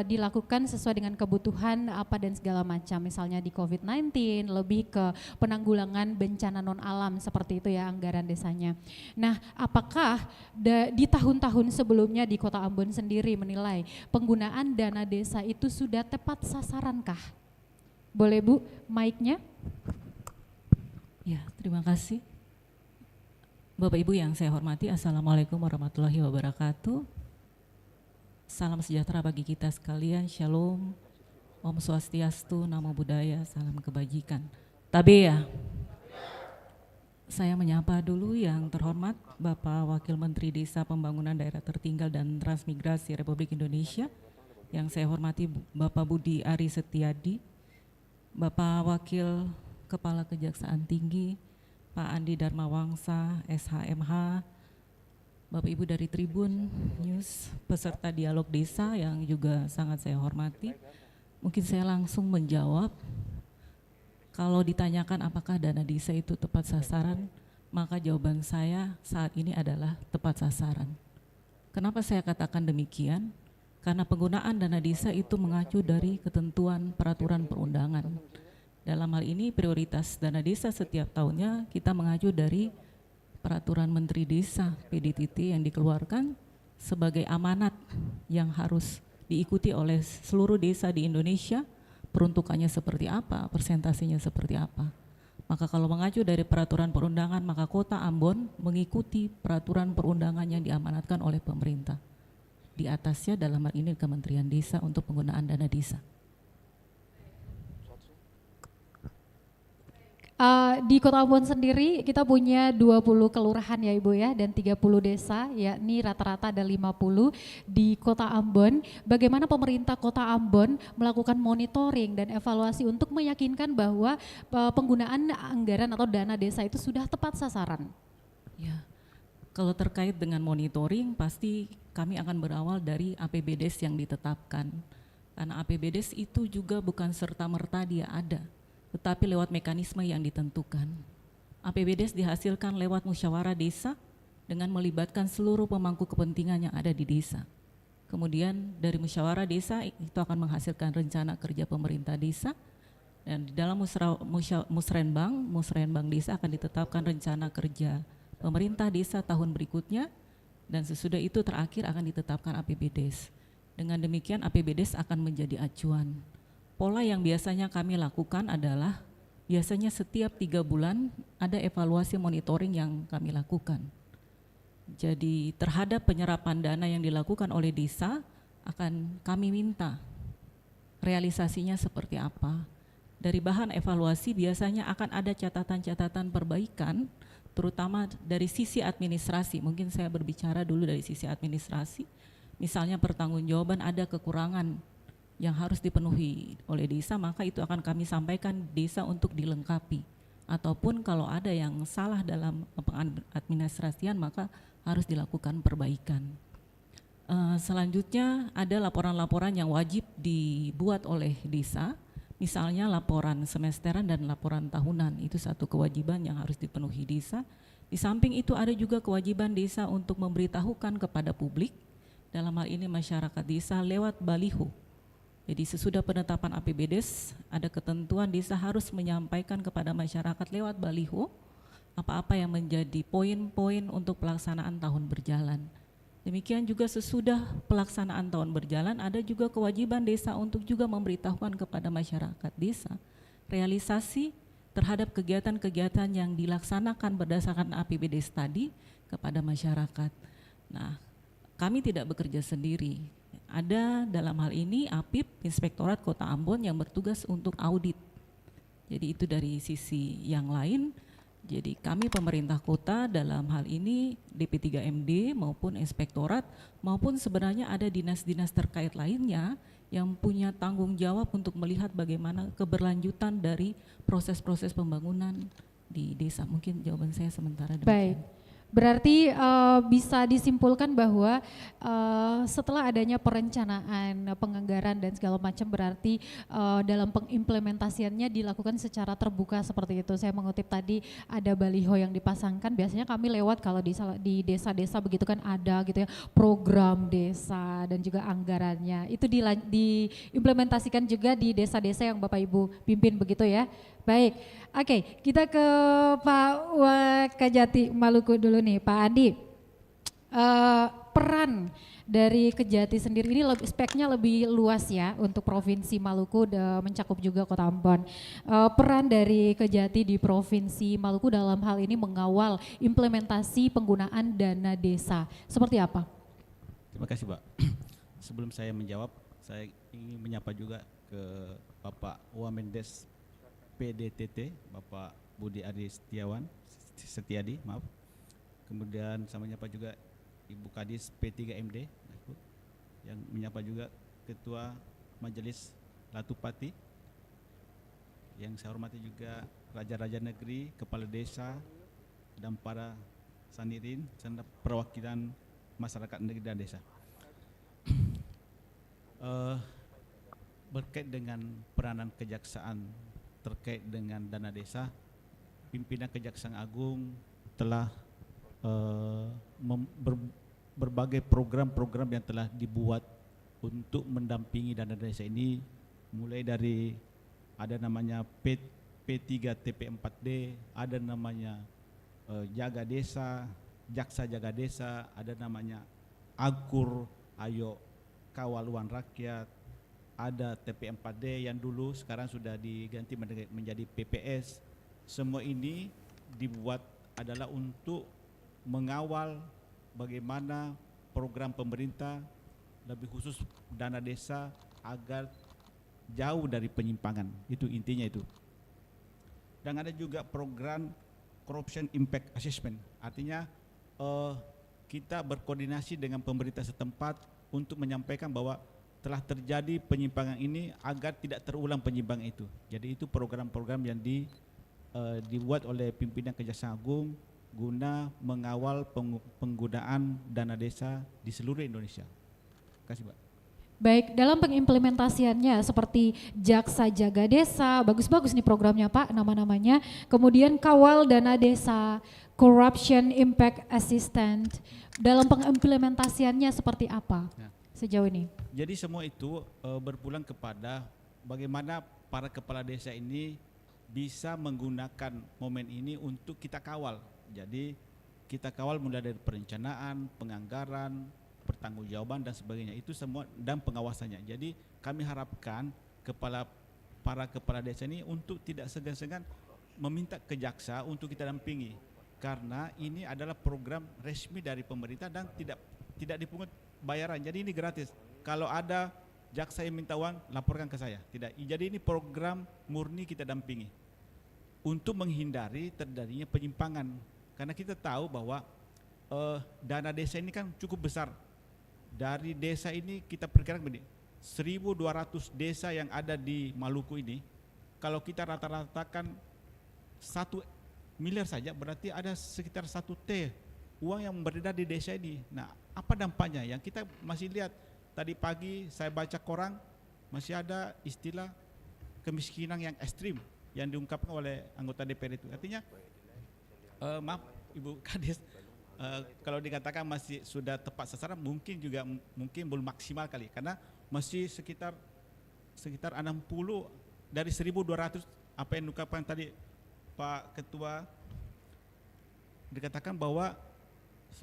dilakukan sesuai dengan kebutuhan apa dan segala macam, misalnya di COVID-19 lebih ke penanggulangan bencana non alam seperti itu ya anggaran desanya. Nah, apakah di tahun-tahun sebelumnya di Kota Ambon sendiri menilai penggunaan dana desa itu sudah tepat sasarankah? Boleh Bu, mic-nya? Ya, terima kasih. Bapak Ibu yang saya hormati, Assalamualaikum warahmatullahi wabarakatuh. Salam sejahtera bagi kita sekalian, Shalom, Om Swastiastu, Namo Buddhaya, salam kebajikan. Tabeya. Saya menyapa dulu yang terhormat Bapak Wakil Menteri Desa Pembangunan Daerah Tertinggal dan Transmigrasi Republik Indonesia, yang saya hormati Bapak Budi Ari Setiadi, Bapak Wakil Kepala Kejaksaan Tinggi, Pak Andi Dharmawangsa, SHMH, Bapak Ibu dari Tribun News, peserta dialog desa yang juga sangat saya hormati. Mungkin saya langsung menjawab. Kalau ditanyakan apakah dana desa itu tepat sasaran, maka jawaban saya saat ini adalah tepat sasaran. Kenapa saya katakan demikian? Karena penggunaan dana desa itu mengacu dari ketentuan peraturan perundangan. Dalam hal ini prioritas dana desa setiap tahunnya kita mengacu dari Peraturan Menteri Desa PDTT yang dikeluarkan sebagai amanat yang harus diikuti oleh seluruh desa di Indonesia. Peruntukannya seperti apa, persentasenya seperti apa. Maka kalau mengacu dari peraturan perundangan, maka Kota Ambon mengikuti peraturan perundangan yang diamanatkan oleh pemerintah. Di atasnya dalam hal ini Kementerian Desa untuk penggunaan dana desa. Di Kota Ambon sendiri kita punya 20 kelurahan ya Ibu ya dan 30 desa, yakni rata-rata ada 50 di Kota Ambon. Bagaimana pemerintah Kota Ambon melakukan monitoring dan evaluasi untuk meyakinkan bahwa penggunaan anggaran atau dana desa itu sudah tepat sasaran? Ya, kalau terkait dengan monitoring pasti kami akan berawal dari APBDes yang ditetapkan. Karena APBDes itu juga bukan serta-merta dia ada, tetapi lewat mekanisme yang ditentukan. APBDes dihasilkan lewat musyawarah desa dengan melibatkan seluruh pemangku kepentingan yang ada di desa. Kemudian dari musyawarah desa itu akan menghasilkan rencana kerja pemerintah desa, dan di dalam musrenbang desa akan ditetapkan rencana kerja pemerintah desa tahun berikutnya, dan sesudah itu terakhir akan ditetapkan APBDes. Dengan demikian APBDes akan menjadi acuan. Pola yang biasanya kami lakukan adalah biasanya setiap 3 bulan ada evaluasi monitoring yang kami lakukan. Jadi terhadap penyerapan dana yang dilakukan oleh desa akan kami minta realisasinya seperti apa. Dari bahan evaluasi biasanya akan ada catatan-catatan perbaikan, terutama dari sisi administrasi. Mungkin saya berbicara dulu dari sisi administrasi. Misalnya pertanggungjawaban ada kekurangan yang harus dipenuhi oleh desa, maka itu akan kami sampaikan desa untuk dilengkapi. Ataupun kalau ada yang salah dalam pengadministrasian, maka harus dilakukan perbaikan. Selanjutnya ada laporan-laporan yang wajib dibuat oleh desa, misalnya laporan semesteran dan laporan tahunan, itu satu kewajiban yang harus dipenuhi desa. Di samping itu ada juga kewajiban desa untuk memberitahukan kepada publik, dalam hal ini masyarakat desa lewat baliho. Jadi sesudah penetapan APBDes ada ketentuan desa harus menyampaikan kepada masyarakat lewat baliho apa-apa yang menjadi poin-poin untuk pelaksanaan tahun berjalan. Demikian juga sesudah pelaksanaan tahun berjalan ada juga kewajiban desa untuk juga memberitahukan kepada masyarakat desa realisasi terhadap kegiatan-kegiatan yang dilaksanakan berdasarkan APBDes tadi kepada masyarakat. Nah, kami tidak bekerja sendiri. Ada dalam hal ini APIP, Inspektorat Kota Ambon yang bertugas untuk audit. Jadi itu dari sisi yang lain. Jadi kami pemerintah kota dalam hal ini DP3MD maupun Inspektorat maupun sebenarnya ada dinas-dinas terkait lainnya yang punya tanggung jawab untuk melihat bagaimana keberlanjutan dari proses-proses pembangunan di desa. Mungkin jawaban saya sementara demikian. Baik. Berarti bisa disimpulkan bahwa setelah adanya perencanaan, penganggaran dan segala macam berarti dalam pengimplementasiannya dilakukan secara terbuka seperti itu. Saya mengutip tadi ada baliho yang dipasangkan, biasanya kami lewat kalau di desa-desa begitu kan ada gitu ya program desa dan juga anggarannya. Itu diimplementasikan juga di desa-desa yang Bapak Ibu pimpin begitu ya. Baik, oke, kita ke Pak Wakajati Maluku dulu nih, Pak Andi. Peran dari Kejati sendiri ini speknya lebih luas ya untuk Provinsi Maluku, mencakup juga Kota Ambon. Peran dari Kejati di Provinsi Maluku dalam hal ini mengawal implementasi penggunaan dana desa, seperti apa? Terima kasih Pak. Sebelum saya menjawab, saya ingin menyapa juga ke Bapak Wamendes PDTT, Bapak Budi Ari Setiadi, maaf. Kemudian saya menyapa juga Ibu Kadis P3MD, yang menyapa juga Ketua Majelis Latupati, yang saya hormati juga Raja-Raja Negeri, Kepala Desa, dan para Sanirin, serta perwakilan masyarakat negeri dan desa. Berkait dengan peranan kejaksaan terkait dengan dana desa, pimpinan Kejaksaan Agung telah berbagai program-program yang telah dibuat untuk mendampingi dana desa ini, mulai dari ada namanya P3TP4D, ada namanya Jaga Desa, Jaksa Jaga Desa, ada namanya Akur Ayo Kawal Uang Rakyat, ada TP4D yang dulu sekarang sudah diganti menjadi PPS. Semua ini dibuat adalah untuk mengawal bagaimana program pemerintah, lebih khusus dana desa, agar jauh dari penyimpangan. Itu intinya itu. Dan ada juga program Corruption Impact Assessment, artinya kita berkoordinasi dengan pemerintah setempat untuk menyampaikan bahwa telah terjadi penyimpangan ini agar tidak terulang penyimpangan itu. Jadi itu program-program yang dibuat oleh pimpinan Kejaksaan Agung guna mengawal penggunaan dana desa di seluruh Indonesia. Terima kasih, Pak. Baik, dalam pengimplementasiannya seperti Jaksa Jaga Desa, bagus-bagus nih programnya Pak, nama-namanya. Kemudian Kawal Dana Desa, Corruption Impact Assistant. Dalam pengimplementasiannya seperti apa sejauh ini? Jadi semua itu berpulang kepada bagaimana para kepala desa ini bisa menggunakan momen ini untuk kita kawal. Jadi kita kawal mulai dari perencanaan, penganggaran, pertanggungjawaban dan sebagainya, itu semua, dan pengawasannya. Jadi kami harapkan para kepala desa ini untuk tidak segan-segan meminta ke jaksa untuk kita dampingi, karena ini adalah program resmi dari pemerintah dan tidak dipungut bayaran. Jadi ini gratis. Kalau ada jaksa yang minta uang, laporkan ke saya. Tidak. Jadi ini program murni kita dampingi untuk menghindari terjadinya penyimpangan. Karena kita tahu bahwa dana desa ini kan cukup besar. Dari desa ini kita perkirakan begini, 1.200 desa yang ada di Maluku ini, kalau kita rata-ratakan 1 miliar saja, berarti ada sekitar 1 T uang yang beredar di desa ini. Nah, apa dampaknya? Yang kita masih lihat, tadi pagi saya baca koran, masih ada istilah kemiskinan yang ekstrim yang diungkapkan oleh anggota DPR itu. Artinya, maaf Ibu Kadis, kalau dikatakan masih sudah tepat sasaran, mungkin belum maksimal kali, karena masih sekitar 60 dari 1.200 apa yang diungkapkan tadi Pak Ketua, dikatakan bahwa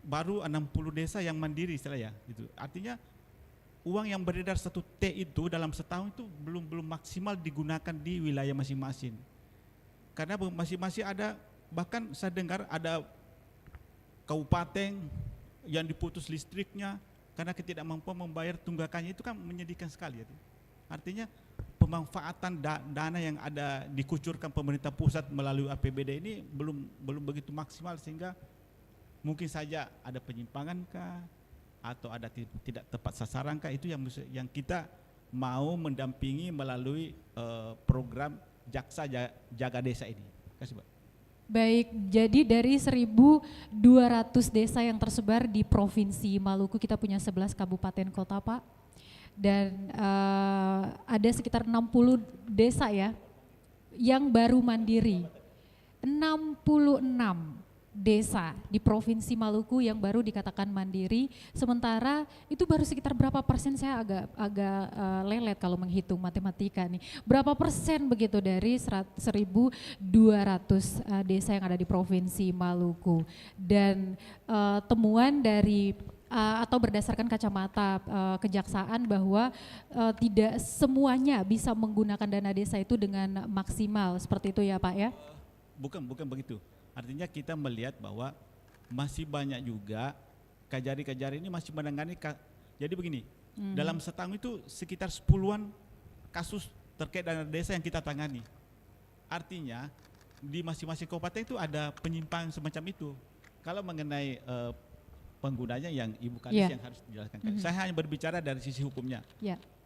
baru 60 desa yang mandiri istilahnya gitu. Artinya uang yang beredar 1 T itu dalam setahun itu belum maksimal digunakan di wilayah masing-masing. Karena masing-masing ada, bahkan saya dengar ada kabupaten yang diputus listriknya karena ketidakmampuan membayar tunggakannya, itu kan menyedihkan sekali. Artinya pemanfaatan dana yang ada dikucurkan pemerintah pusat melalui APBD ini belum begitu maksimal, sehingga mungkin saja ada penyimpangan kah atau ada tidak tepat sasaran kah, itu yang kita mau mendampingi melalui program Jaksa Jaga Desa ini. Terima kasih, Pak. Baik, jadi dari 1.200 desa yang tersebar di Provinsi Maluku, kita punya 11 kabupaten kota, Pak. Dan ada sekitar 60 desa ya yang baru mandiri. 66 desa di Provinsi Maluku yang baru dikatakan mandiri, sementara itu baru sekitar berapa persen, saya agak lelet kalau menghitung matematika nih. Berapa persen begitu dari 1.200 desa yang ada di Provinsi Maluku. Dan temuan dari atau berdasarkan kacamata kejaksaan bahwa tidak semuanya bisa menggunakan dana desa itu dengan maksimal, seperti itu ya Pak ya? Bukan begitu. Artinya kita melihat bahwa masih banyak juga Kajari-Kajari ini masih menangani, jadi begini, dalam setahun itu sekitar 10-an kasus terkait dana desa yang kita tangani. Artinya di masing-masing kabupaten itu ada penyimpangan semacam itu. Kalau mengenai penggunanya yang Ibu Kadis yang harus dijelaskan. Saya hanya berbicara dari sisi hukumnya.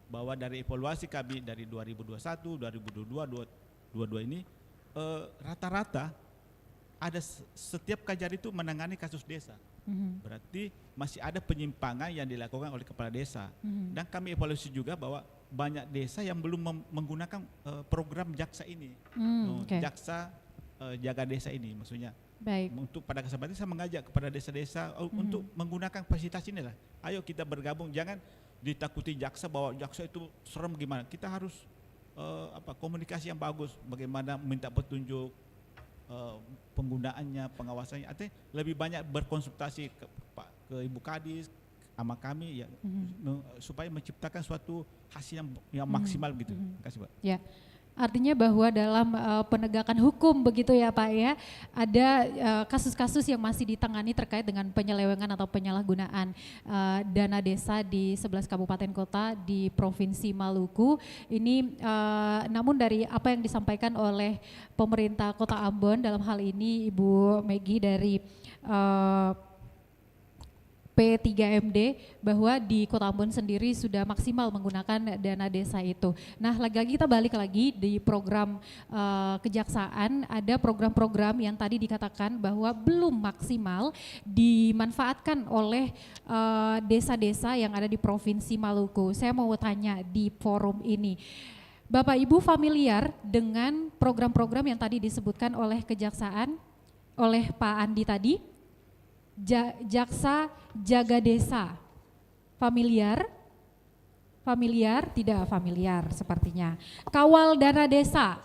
Bahwa dari evaluasi kami dari 2021, 2022, 2022 ini rata-rata ada setiap Kajari itu menangani kasus desa. Berarti masih ada penyimpangan yang dilakukan oleh kepala desa. Dan kami evaluasi juga bahwa banyak desa yang belum menggunakan program jaksa ini. Jaksa jaga desa ini maksudnya. Baik. Untuk pada kesempatan saya mengajak kepada desa-desa untuk menggunakan fasilitas inilah. Ayo kita bergabung, jangan ditakuti jaksa bahwa jaksa itu serem gimana. Kita harus komunikasi yang bagus, bagaimana minta petunjuk, penggunaannya, pengawasannya, artinya lebih banyak berkonsultasi ke Ibu Kadis sama kami ya, supaya menciptakan suatu hasil yang maksimal gitu. Terima kasih Pak. Ya. Artinya bahwa dalam penegakan hukum begitu ya Pak ya, ada kasus-kasus yang masih ditangani terkait dengan penyelewengan atau penyalahgunaan dana desa di 11 kabupaten kota di Provinsi Maluku. Ini namun dari apa yang disampaikan oleh pemerintah Kota Ambon, dalam hal ini Ibu Megi dari P3MD, bahwa di Kota Ambon sendiri sudah maksimal menggunakan dana desa itu. Nah, lagi-lagi kita balik lagi di program kejaksaan, ada program-program yang tadi dikatakan bahwa belum maksimal dimanfaatkan oleh desa-desa yang ada di Provinsi Maluku. Saya mau tanya di forum ini, Bapak Ibu familiar dengan program-program yang tadi disebutkan oleh kejaksaan, oleh Pak Andi tadi? Jaksa jaga desa, familiar? Familiar? Tidak familiar sepertinya. Kawal dana desa,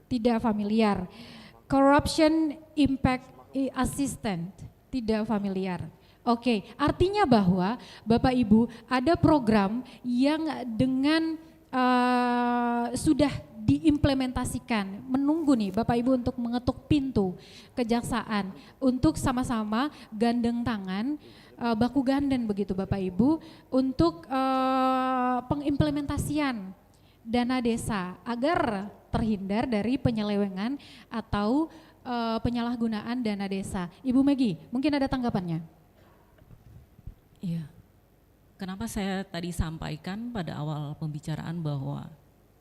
tidak familiar. Corruption Impact Assistant, tidak familiar. Oke, artinya bahwa Bapak Ibu ada program yang dengan sudah diimplementasikan, menunggu nih Bapak Ibu untuk mengetuk pintu kejaksaan untuk sama-sama gandeng tangan, baku ganden begitu Bapak Ibu untuk pengimplementasian dana desa agar terhindar dari penyelewengan atau penyalahgunaan dana desa. Ibu Megi, mungkin ada tanggapannya? Iya, kenapa saya tadi sampaikan pada awal pembicaraan bahwa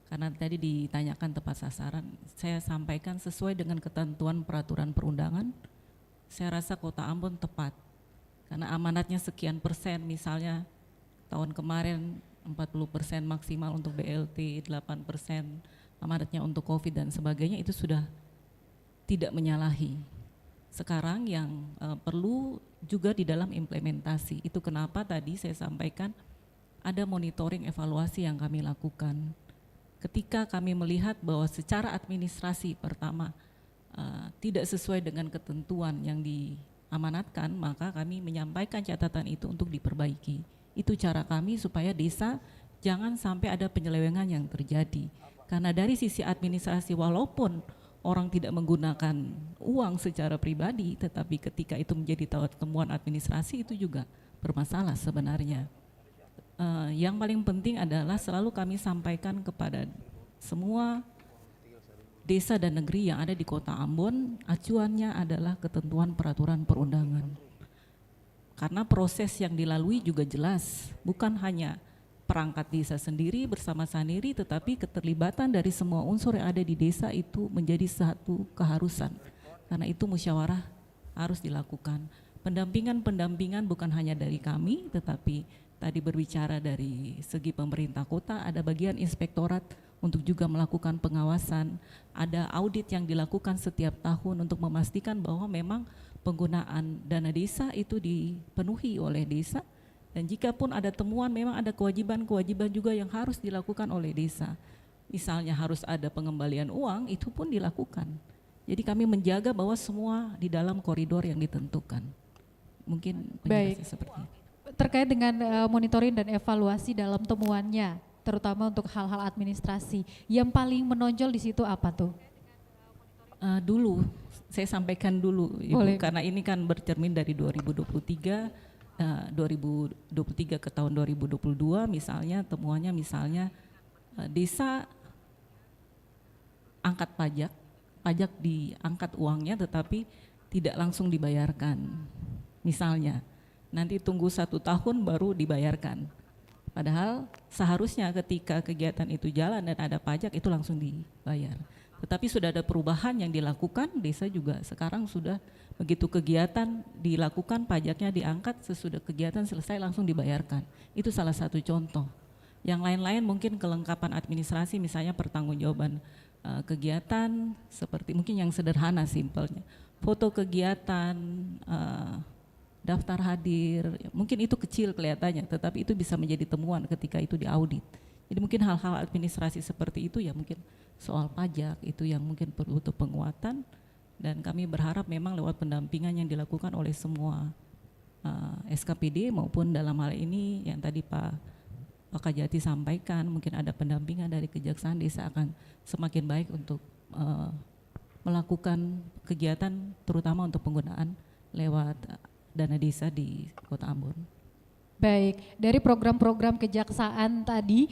karena tadi ditanyakan tepat sasaran, saya sampaikan sesuai dengan ketentuan peraturan perundangan, saya rasa Kota Ambon tepat. Karena amanatnya sekian persen, misalnya tahun kemarin 40% maksimal untuk BLT, 8% amanatnya untuk COVID dan sebagainya, itu sudah tidak menyalahi. Sekarang yang perlu juga di dalam implementasi, itu kenapa tadi saya sampaikan ada monitoring evaluasi yang kami lakukan. Ketika kami melihat bahwa secara administrasi pertama tidak sesuai dengan ketentuan yang diamanatkan, maka kami menyampaikan catatan itu untuk diperbaiki. Itu cara kami supaya desa jangan sampai ada penyelewengan yang terjadi. Karena dari sisi administrasi, walaupun orang tidak menggunakan uang secara pribadi, tetapi ketika itu menjadi temuan administrasi itu juga bermasalah sebenarnya. Yang paling penting adalah selalu kami sampaikan kepada semua desa dan negeri yang ada di Kota Ambon, acuannya adalah ketentuan peraturan perundangan. Karena proses yang dilalui juga jelas, bukan hanya perangkat desa sendiri bersama Saniri, tetapi keterlibatan dari semua unsur yang ada di desa itu menjadi satu keharusan. Karena itu musyawarah harus dilakukan. Pendampingan bukan hanya dari kami, tetapi tadi berbicara dari segi pemerintah kota, ada bagian inspektorat untuk juga melakukan pengawasan, ada audit yang dilakukan setiap tahun untuk memastikan bahwa memang penggunaan dana desa itu dipenuhi oleh desa, dan jika pun ada temuan memang ada kewajiban juga yang harus dilakukan oleh desa. Misalnya harus ada pengembalian uang, itu pun dilakukan. Jadi kami menjaga bahwa semua di dalam koridor yang ditentukan. Mungkin penjelasan seperti itu. Terkait dengan monitoring dan evaluasi dalam temuannya, terutama untuk hal-hal administrasi, yang paling menonjol di situ apa tuh? Dulu, saya sampaikan dulu Ibu, Boleh. karena ini kan bercermin dari 2023 ke tahun 2022, misalnya temuannya desa angkat pajak diangkat uangnya tetapi tidak langsung dibayarkan. Misalnya, nanti tunggu 1 tahun baru dibayarkan. Padahal seharusnya ketika kegiatan itu jalan dan ada pajak itu langsung dibayar. Tetapi sudah ada perubahan yang dilakukan, desa juga sekarang sudah begitu kegiatan dilakukan pajaknya diangkat, sesudah kegiatan selesai langsung dibayarkan. Itu salah satu contoh. Yang lain-lain mungkin kelengkapan administrasi, misalnya pertanggungjawaban kegiatan, seperti mungkin yang sederhana simpelnya. Foto kegiatan, daftar hadir, mungkin itu kecil kelihatannya, tetapi itu bisa menjadi temuan ketika itu diaudit. Jadi mungkin hal-hal administrasi seperti itu ya mungkin soal pajak itu yang mungkin perlu untuk penguatan, dan kami berharap memang lewat pendampingan yang dilakukan oleh semua SKPD maupun dalam hal ini yang tadi Pak Kajati sampaikan, mungkin ada pendampingan dari Kejaksaan, desa akan semakin baik untuk melakukan kegiatan terutama untuk penggunaan lewat dana desa di Kota Ambon. Baik, dari program-program kejaksaan tadi,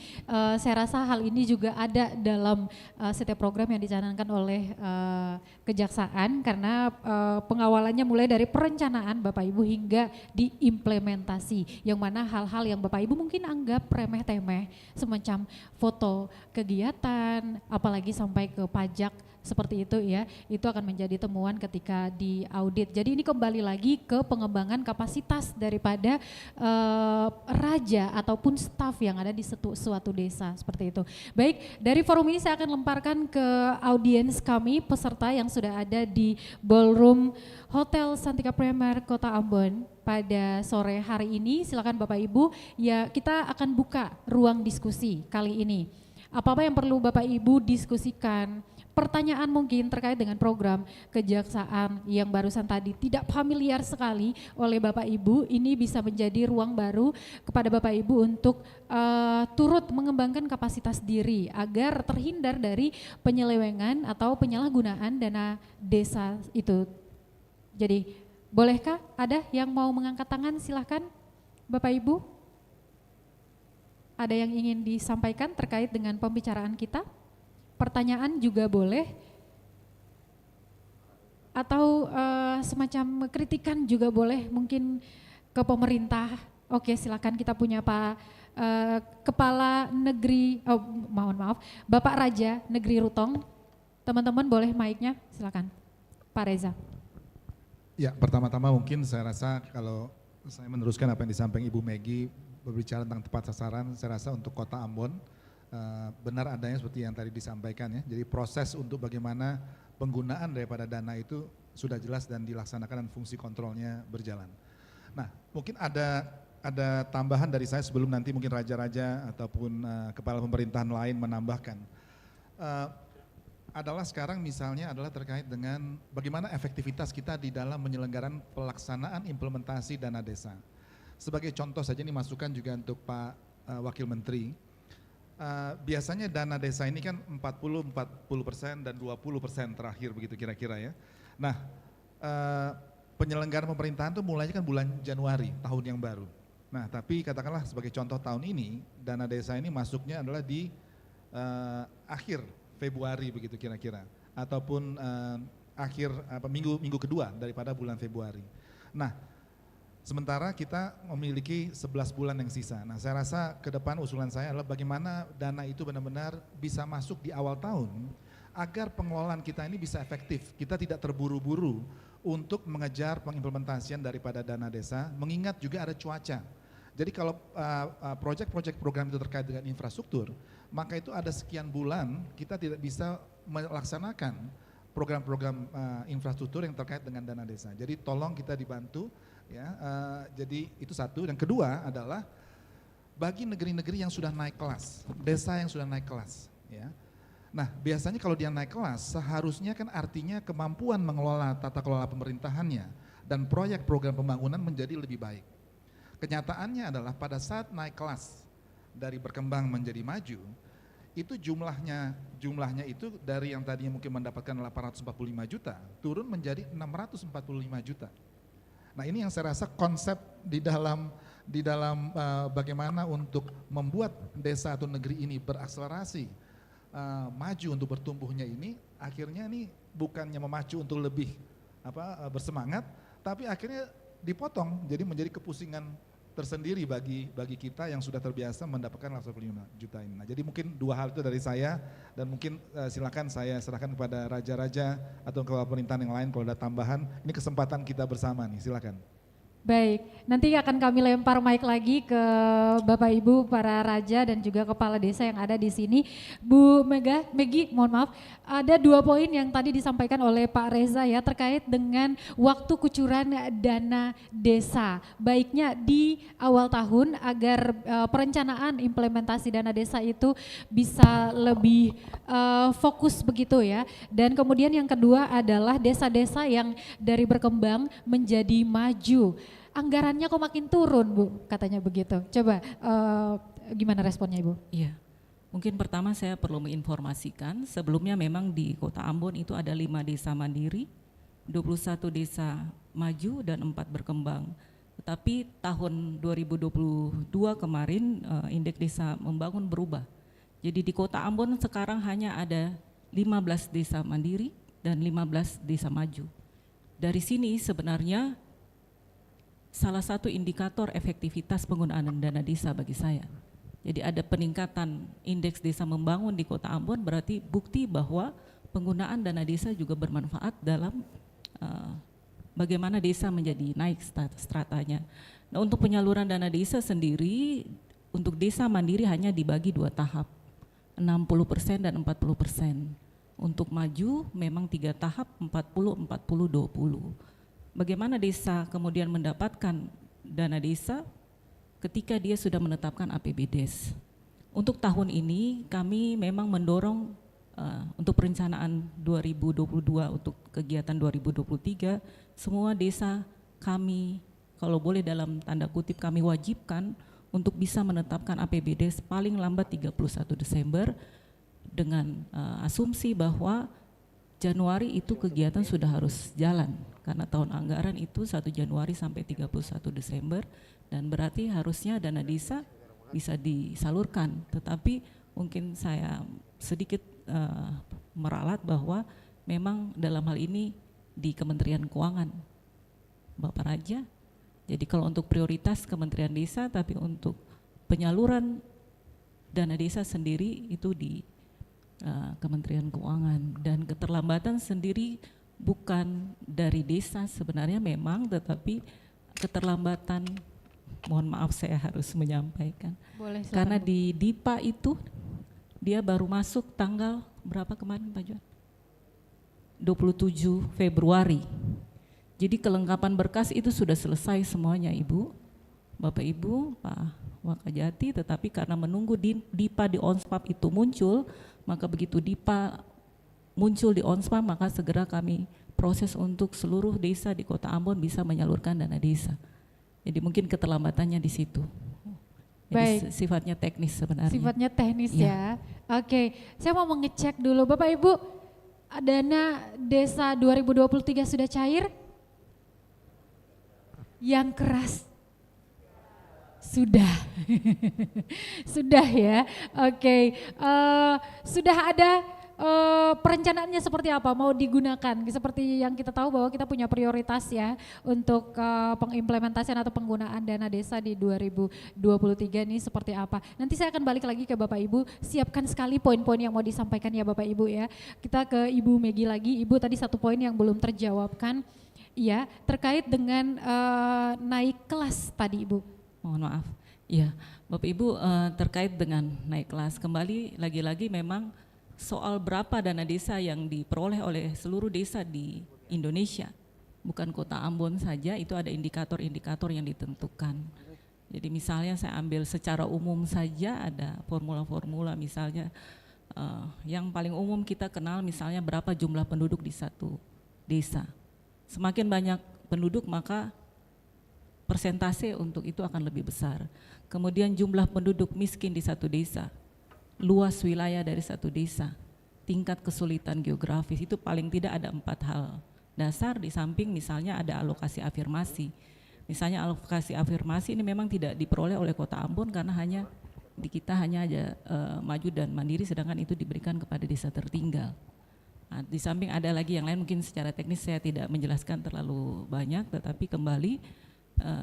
saya rasa hal ini juga ada dalam setiap program yang dicanangkan oleh kejaksaan, karena pengawalannya mulai dari perencanaan Bapak Ibu hingga diimplementasi, yang mana hal-hal yang Bapak Ibu mungkin anggap remeh-temeh, semacam foto kegiatan, apalagi sampai ke pajak, seperti itu ya, itu akan menjadi temuan ketika diaudit. Jadi ini kembali lagi ke pengembangan kapasitas daripada raja ataupun staf yang ada di suatu desa, seperti itu. Baik, dari forum ini saya akan lemparkan ke audiens kami, peserta yang sudah ada di ballroom Hotel Santika Premier Kota Ambon pada sore hari ini. Silakan Bapak Ibu, ya kita akan buka ruang diskusi kali ini. Apa-apa yang perlu Bapak Ibu diskusikan, pertanyaan mungkin terkait dengan program kejaksaan yang barusan tadi tidak familiar sekali oleh Bapak Ibu, ini bisa menjadi ruang baru kepada Bapak Ibu untuk turut mengembangkan kapasitas diri agar terhindar dari penyelewengan atau penyalahgunaan dana desa itu. Jadi bolehkah ada yang mau mengangkat tangan, silahkan Bapak Ibu. Ada yang ingin disampaikan terkait dengan pembicaraan kita? Pertanyaan juga boleh, atau semacam kritikan juga boleh, mungkin ke pemerintah. Oke, silakan, kita punya Pak Kepala Negeri, mohon maaf, Bapak Raja Negeri Rutong. Teman-teman boleh mic-nya, silakan Pak Reza. Ya, pertama-tama mungkin saya rasa kalau saya meneruskan apa yang disampaikan Ibu Megi berbicara tentang tepat sasaran, saya rasa untuk Kota Ambon benar adanya seperti yang tadi disampaikan ya. Jadi proses untuk bagaimana penggunaan daripada dana itu sudah jelas dan dilaksanakan dan fungsi kontrolnya berjalan. Nah, mungkin ada tambahan dari saya sebelum nanti mungkin raja-raja ataupun kepala pemerintahan lain menambahkan. Adalah sekarang misalnya adalah terkait dengan bagaimana efektivitas kita di dalam penyelenggaraan pelaksanaan implementasi dana desa. Sebagai contoh saja ini masukan juga untuk Pak Wakil Menteri. Biasanya dana desa ini kan 40% dan 20% terakhir begitu kira-kira ya. Nah, penyelenggaraan pemerintahan itu mulainya kan bulan Januari tahun yang baru. Nah, tapi katakanlah sebagai contoh tahun ini dana desa ini masuknya adalah di akhir Februari begitu kira-kira, ataupun akhir minggu kedua daripada bulan Februari. Nah, Sementara kita memiliki 11 bulan yang sisa. Nah, saya rasa ke depan usulan saya adalah bagaimana dana itu benar-benar bisa masuk di awal tahun agar pengelolaan kita ini bisa efektif. Kita tidak terburu-buru untuk mengejar pengimplementasian daripada dana desa, mengingat juga ada cuaca. Jadi kalau proyek-proyek program itu terkait dengan infrastruktur, maka itu ada sekian bulan kita tidak bisa melaksanakan program-program infrastruktur yang terkait dengan dana desa. Jadi tolong kita dibantu. Ya, jadi itu satu. Dan kedua adalah bagi negeri-negeri yang sudah naik kelas, desa yang sudah naik kelas. Ya. Nah, biasanya kalau dia naik kelas, seharusnya kan artinya kemampuan mengelola tata kelola pemerintahannya dan proyek program pembangunan menjadi lebih baik. Kenyataannya adalah pada saat naik kelas dari berkembang menjadi maju, itu jumlahnya itu dari yang tadinya mungkin mendapatkan 845 juta, turun menjadi 645 juta. Nah, ini yang saya rasa konsep di dalam bagaimana untuk membuat desa atau negeri ini berakselerasi, maju untuk bertumbuhnya ini, akhirnya ini bukannya memacu untuk lebih bersemangat, tapi akhirnya dipotong, jadi menjadi kepusingan tersendiri bagi kita yang sudah terbiasa mendapatkan 845 juta ini. Nah, jadi mungkin dua hal itu dari saya, dan mungkin silakan saya serahkan kepada raja-raja atau kepala pemerintahan yang lain kalau ada tambahan. Ini kesempatan kita bersama nih, silakan. Baik, nanti akan kami lempar mic lagi ke Bapak Ibu para raja dan juga kepala desa yang ada di sini. Bu Megi, mohon maaf, ada 2 poin yang tadi disampaikan oleh Pak Reza ya terkait dengan waktu kucuran dana desa. Baiknya di awal tahun agar perencanaan implementasi dana desa itu bisa lebih fokus begitu ya. Dan kemudian yang kedua adalah desa-desa yang dari berkembang menjadi maju. Anggarannya kok makin turun, Bu, katanya begitu. Coba gimana responnya, Ibu? Iya, mungkin pertama saya perlu menginformasikan, sebelumnya memang di Kota Ambon itu ada 5 desa mandiri, 21 desa maju dan 4 berkembang. Tetapi tahun 2022 kemarin indeks desa membangun berubah. Jadi di Kota Ambon sekarang hanya ada 15 desa mandiri dan 15 desa maju. Dari sini sebenarnya salah satu indikator efektivitas penggunaan dana desa bagi saya. Jadi ada peningkatan indeks desa membangun di Kota Ambon, berarti bukti bahwa penggunaan dana desa juga bermanfaat dalam bagaimana desa menjadi naik stratanya. Nah, untuk penyaluran dana desa sendiri, untuk desa mandiri hanya dibagi 2 tahap, 60% dan 40%. Untuk maju memang 3 tahap, 40, 40, 20. Bagaimana desa kemudian mendapatkan dana desa ketika dia sudah menetapkan APBDes. Untuk tahun ini kami memang mendorong untuk perencanaan 2022 untuk kegiatan 2023, semua desa kami kalau boleh dalam tanda kutip kami wajibkan untuk bisa menetapkan APBDes paling lambat 31 Desember dengan asumsi bahwa Januari itu kegiatan sudah harus jalan karena tahun anggaran itu 1 Januari sampai 31 Desember dan berarti harusnya dana desa bisa disalurkan. Tetapi mungkin saya sedikit meralat bahwa memang dalam hal ini di Kementerian Keuangan Bapak Raja. Jadi kalau untuk prioritas Kementerian Desa, tapi untuk penyaluran dana desa sendiri itu di Kementerian Keuangan, dan keterlambatan sendiri bukan dari desa sebenarnya memang, tetapi keterlambatan, mohon maaf saya harus menyampaikan. Boleh, karena di DIPA itu dia baru masuk tanggal berapa kemarin Pak Juan? 27 Februari. Jadi kelengkapan berkas itu sudah selesai semuanya Ibu, Bapak Ibu, Pak Wakajati, tetapi karena menunggu DIPA di ONSPAP itu muncul, maka begitu DIPA muncul di ONSPAP maka segera kami proses untuk seluruh desa di Kota Ambon bisa menyalurkan dana desa. Jadi mungkin keterlambatannya di situ. Jadi sifatnya teknis sebenarnya. Sifatnya teknis ya. Oke, saya mau mengecek dulu Bapak Ibu, dana desa 2023 sudah cair? Yang keras sudah. Sudah ya. Oke. Sudah ada perencanaannya seperti apa, mau digunakan? Seperti yang kita tahu bahwa kita punya prioritas ya untuk pengimplementasian atau penggunaan dana desa di 2023 ini seperti apa. Nanti saya akan balik lagi ke Bapak Ibu, siapkan sekali poin-poin yang mau disampaikan ya Bapak Ibu ya. Kita ke Ibu Megi lagi, Ibu tadi satu poin yang belum terjawabkan, ya terkait dengan naik kelas tadi Ibu. Mohon maaf. Ya, Bapak Ibu terkait dengan naik kelas, kembali lagi-lagi memang soal berapa dana desa yang diperoleh oleh seluruh desa di Indonesia, bukan Kota Ambon saja, itu ada indikator-indikator yang ditentukan. Jadi misalnya saya ambil secara umum saja, ada formula-formula misalnya yang paling umum kita kenal misalnya berapa jumlah penduduk di satu desa. Semakin banyak penduduk maka persentase untuk itu akan lebih besar. Kemudian jumlah penduduk miskin di satu desa, luas wilayah dari satu desa, tingkat kesulitan geografis, itu paling tidak ada 4 hal dasar, di samping misalnya ada alokasi afirmasi. Misalnya alokasi afirmasi ini memang tidak diperoleh oleh Kota Ambon karena di kita hanya ada maju dan mandiri, sedangkan itu diberikan kepada desa tertinggal. Nah, di samping ada lagi yang lain, mungkin secara teknis saya tidak menjelaskan terlalu banyak, tetapi kembali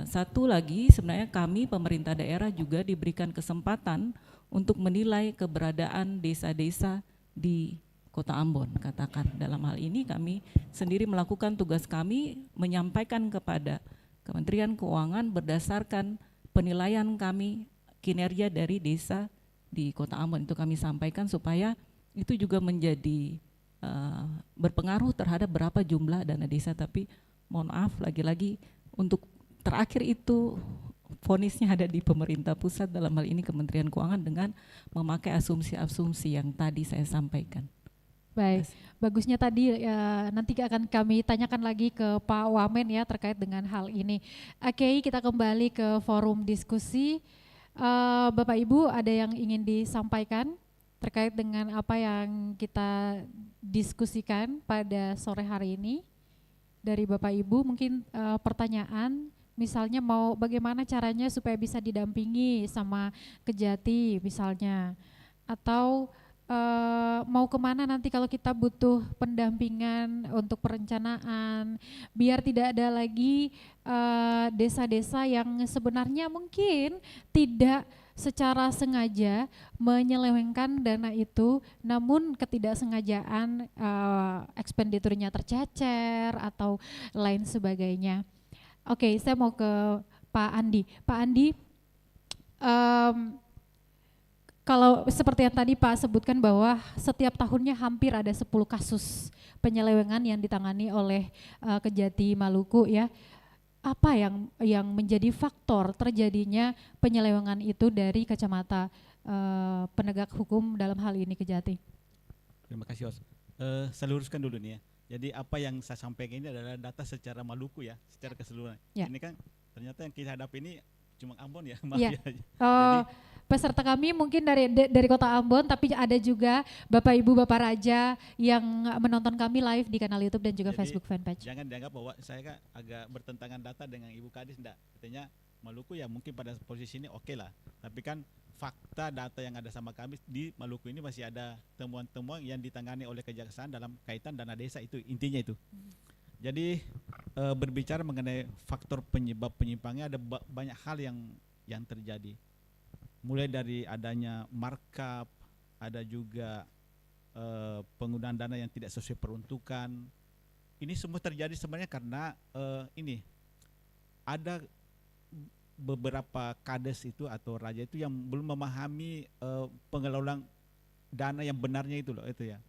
satu lagi sebenarnya kami pemerintah daerah juga diberikan kesempatan untuk menilai keberadaan desa-desa di Kota Ambon. Katakan dalam hal ini kami sendiri melakukan tugas kami menyampaikan kepada Kementerian Keuangan berdasarkan penilaian kami kinerja dari desa di Kota Ambon, itu kami sampaikan supaya itu juga menjadi berpengaruh terhadap berapa jumlah dana desa. Tapi mohon maaf lagi-lagi untuk terakhir itu vonisnya ada di pemerintah pusat, dalam hal ini Kementerian Keuangan dengan memakai asumsi-asumsi yang tadi saya sampaikan. Baik, bagusnya tadi nanti akan kami tanyakan lagi ke Pak Wamen ya terkait dengan hal ini. Oke, kita kembali ke forum diskusi. Bapak Ibu ada yang ingin disampaikan terkait dengan apa yang kita diskusikan pada sore hari ini dari Bapak Ibu? Mungkin pertanyaan, misalnya mau bagaimana caranya supaya bisa didampingi sama Kejati misalnya, atau mau kemana nanti kalau kita butuh pendampingan untuk perencanaan, biar tidak ada lagi desa-desa yang sebenarnya mungkin tidak secara sengaja menyelewengkan dana itu, namun ketidaksengajaan ekspenditurnya tercecer atau lain sebagainya. Oke, saya mau ke Pak Andi. Pak Andi, kalau seperti yang tadi Pak sebutkan bahwa setiap tahunnya hampir ada 10 kasus penyelewengan yang ditangani oleh Kejati Maluku ya. Apa yang menjadi faktor terjadinya penyelewengan itu dari kacamata penegak hukum dalam hal ini Kejati? Terima kasih, Os. Saya luruskan dulu nih ya. Jadi apa yang saya sampaikan ini adalah data secara Maluku ya, secara keseluruhan. Ya. Ini kan ternyata yang kita hadapi ini cuma Ambon ya, Ya. Jadi peserta kami mungkin dari Kota Ambon, tapi ada juga Bapak Ibu Bapak Raja yang menonton kami live di kanal YouTube dan juga Jadi, Facebook fanpage. jangan dianggap bahwa saya kan agak bertentangan data dengan Ibu Kadis, enggak. Katanya Maluku ya mungkin pada posisi ini oke lah, tapi kan fakta data yang ada sama kami di Maluku ini masih ada temuan-temuan yang ditangani oleh kejaksaan dalam kaitan dana desa, itu intinya itu. Jadi berbicara mengenai faktor penyebab penyimpangnya, ada banyak hal yang terjadi. Mulai dari adanya markup, ada juga penggunaan dana yang tidak sesuai peruntukan. Ini semua terjadi sebenarnya karena ini ada beberapa kades itu atau raja itu yang belum memahami pengelolaan dana yang benarnya itu loh, itu ya.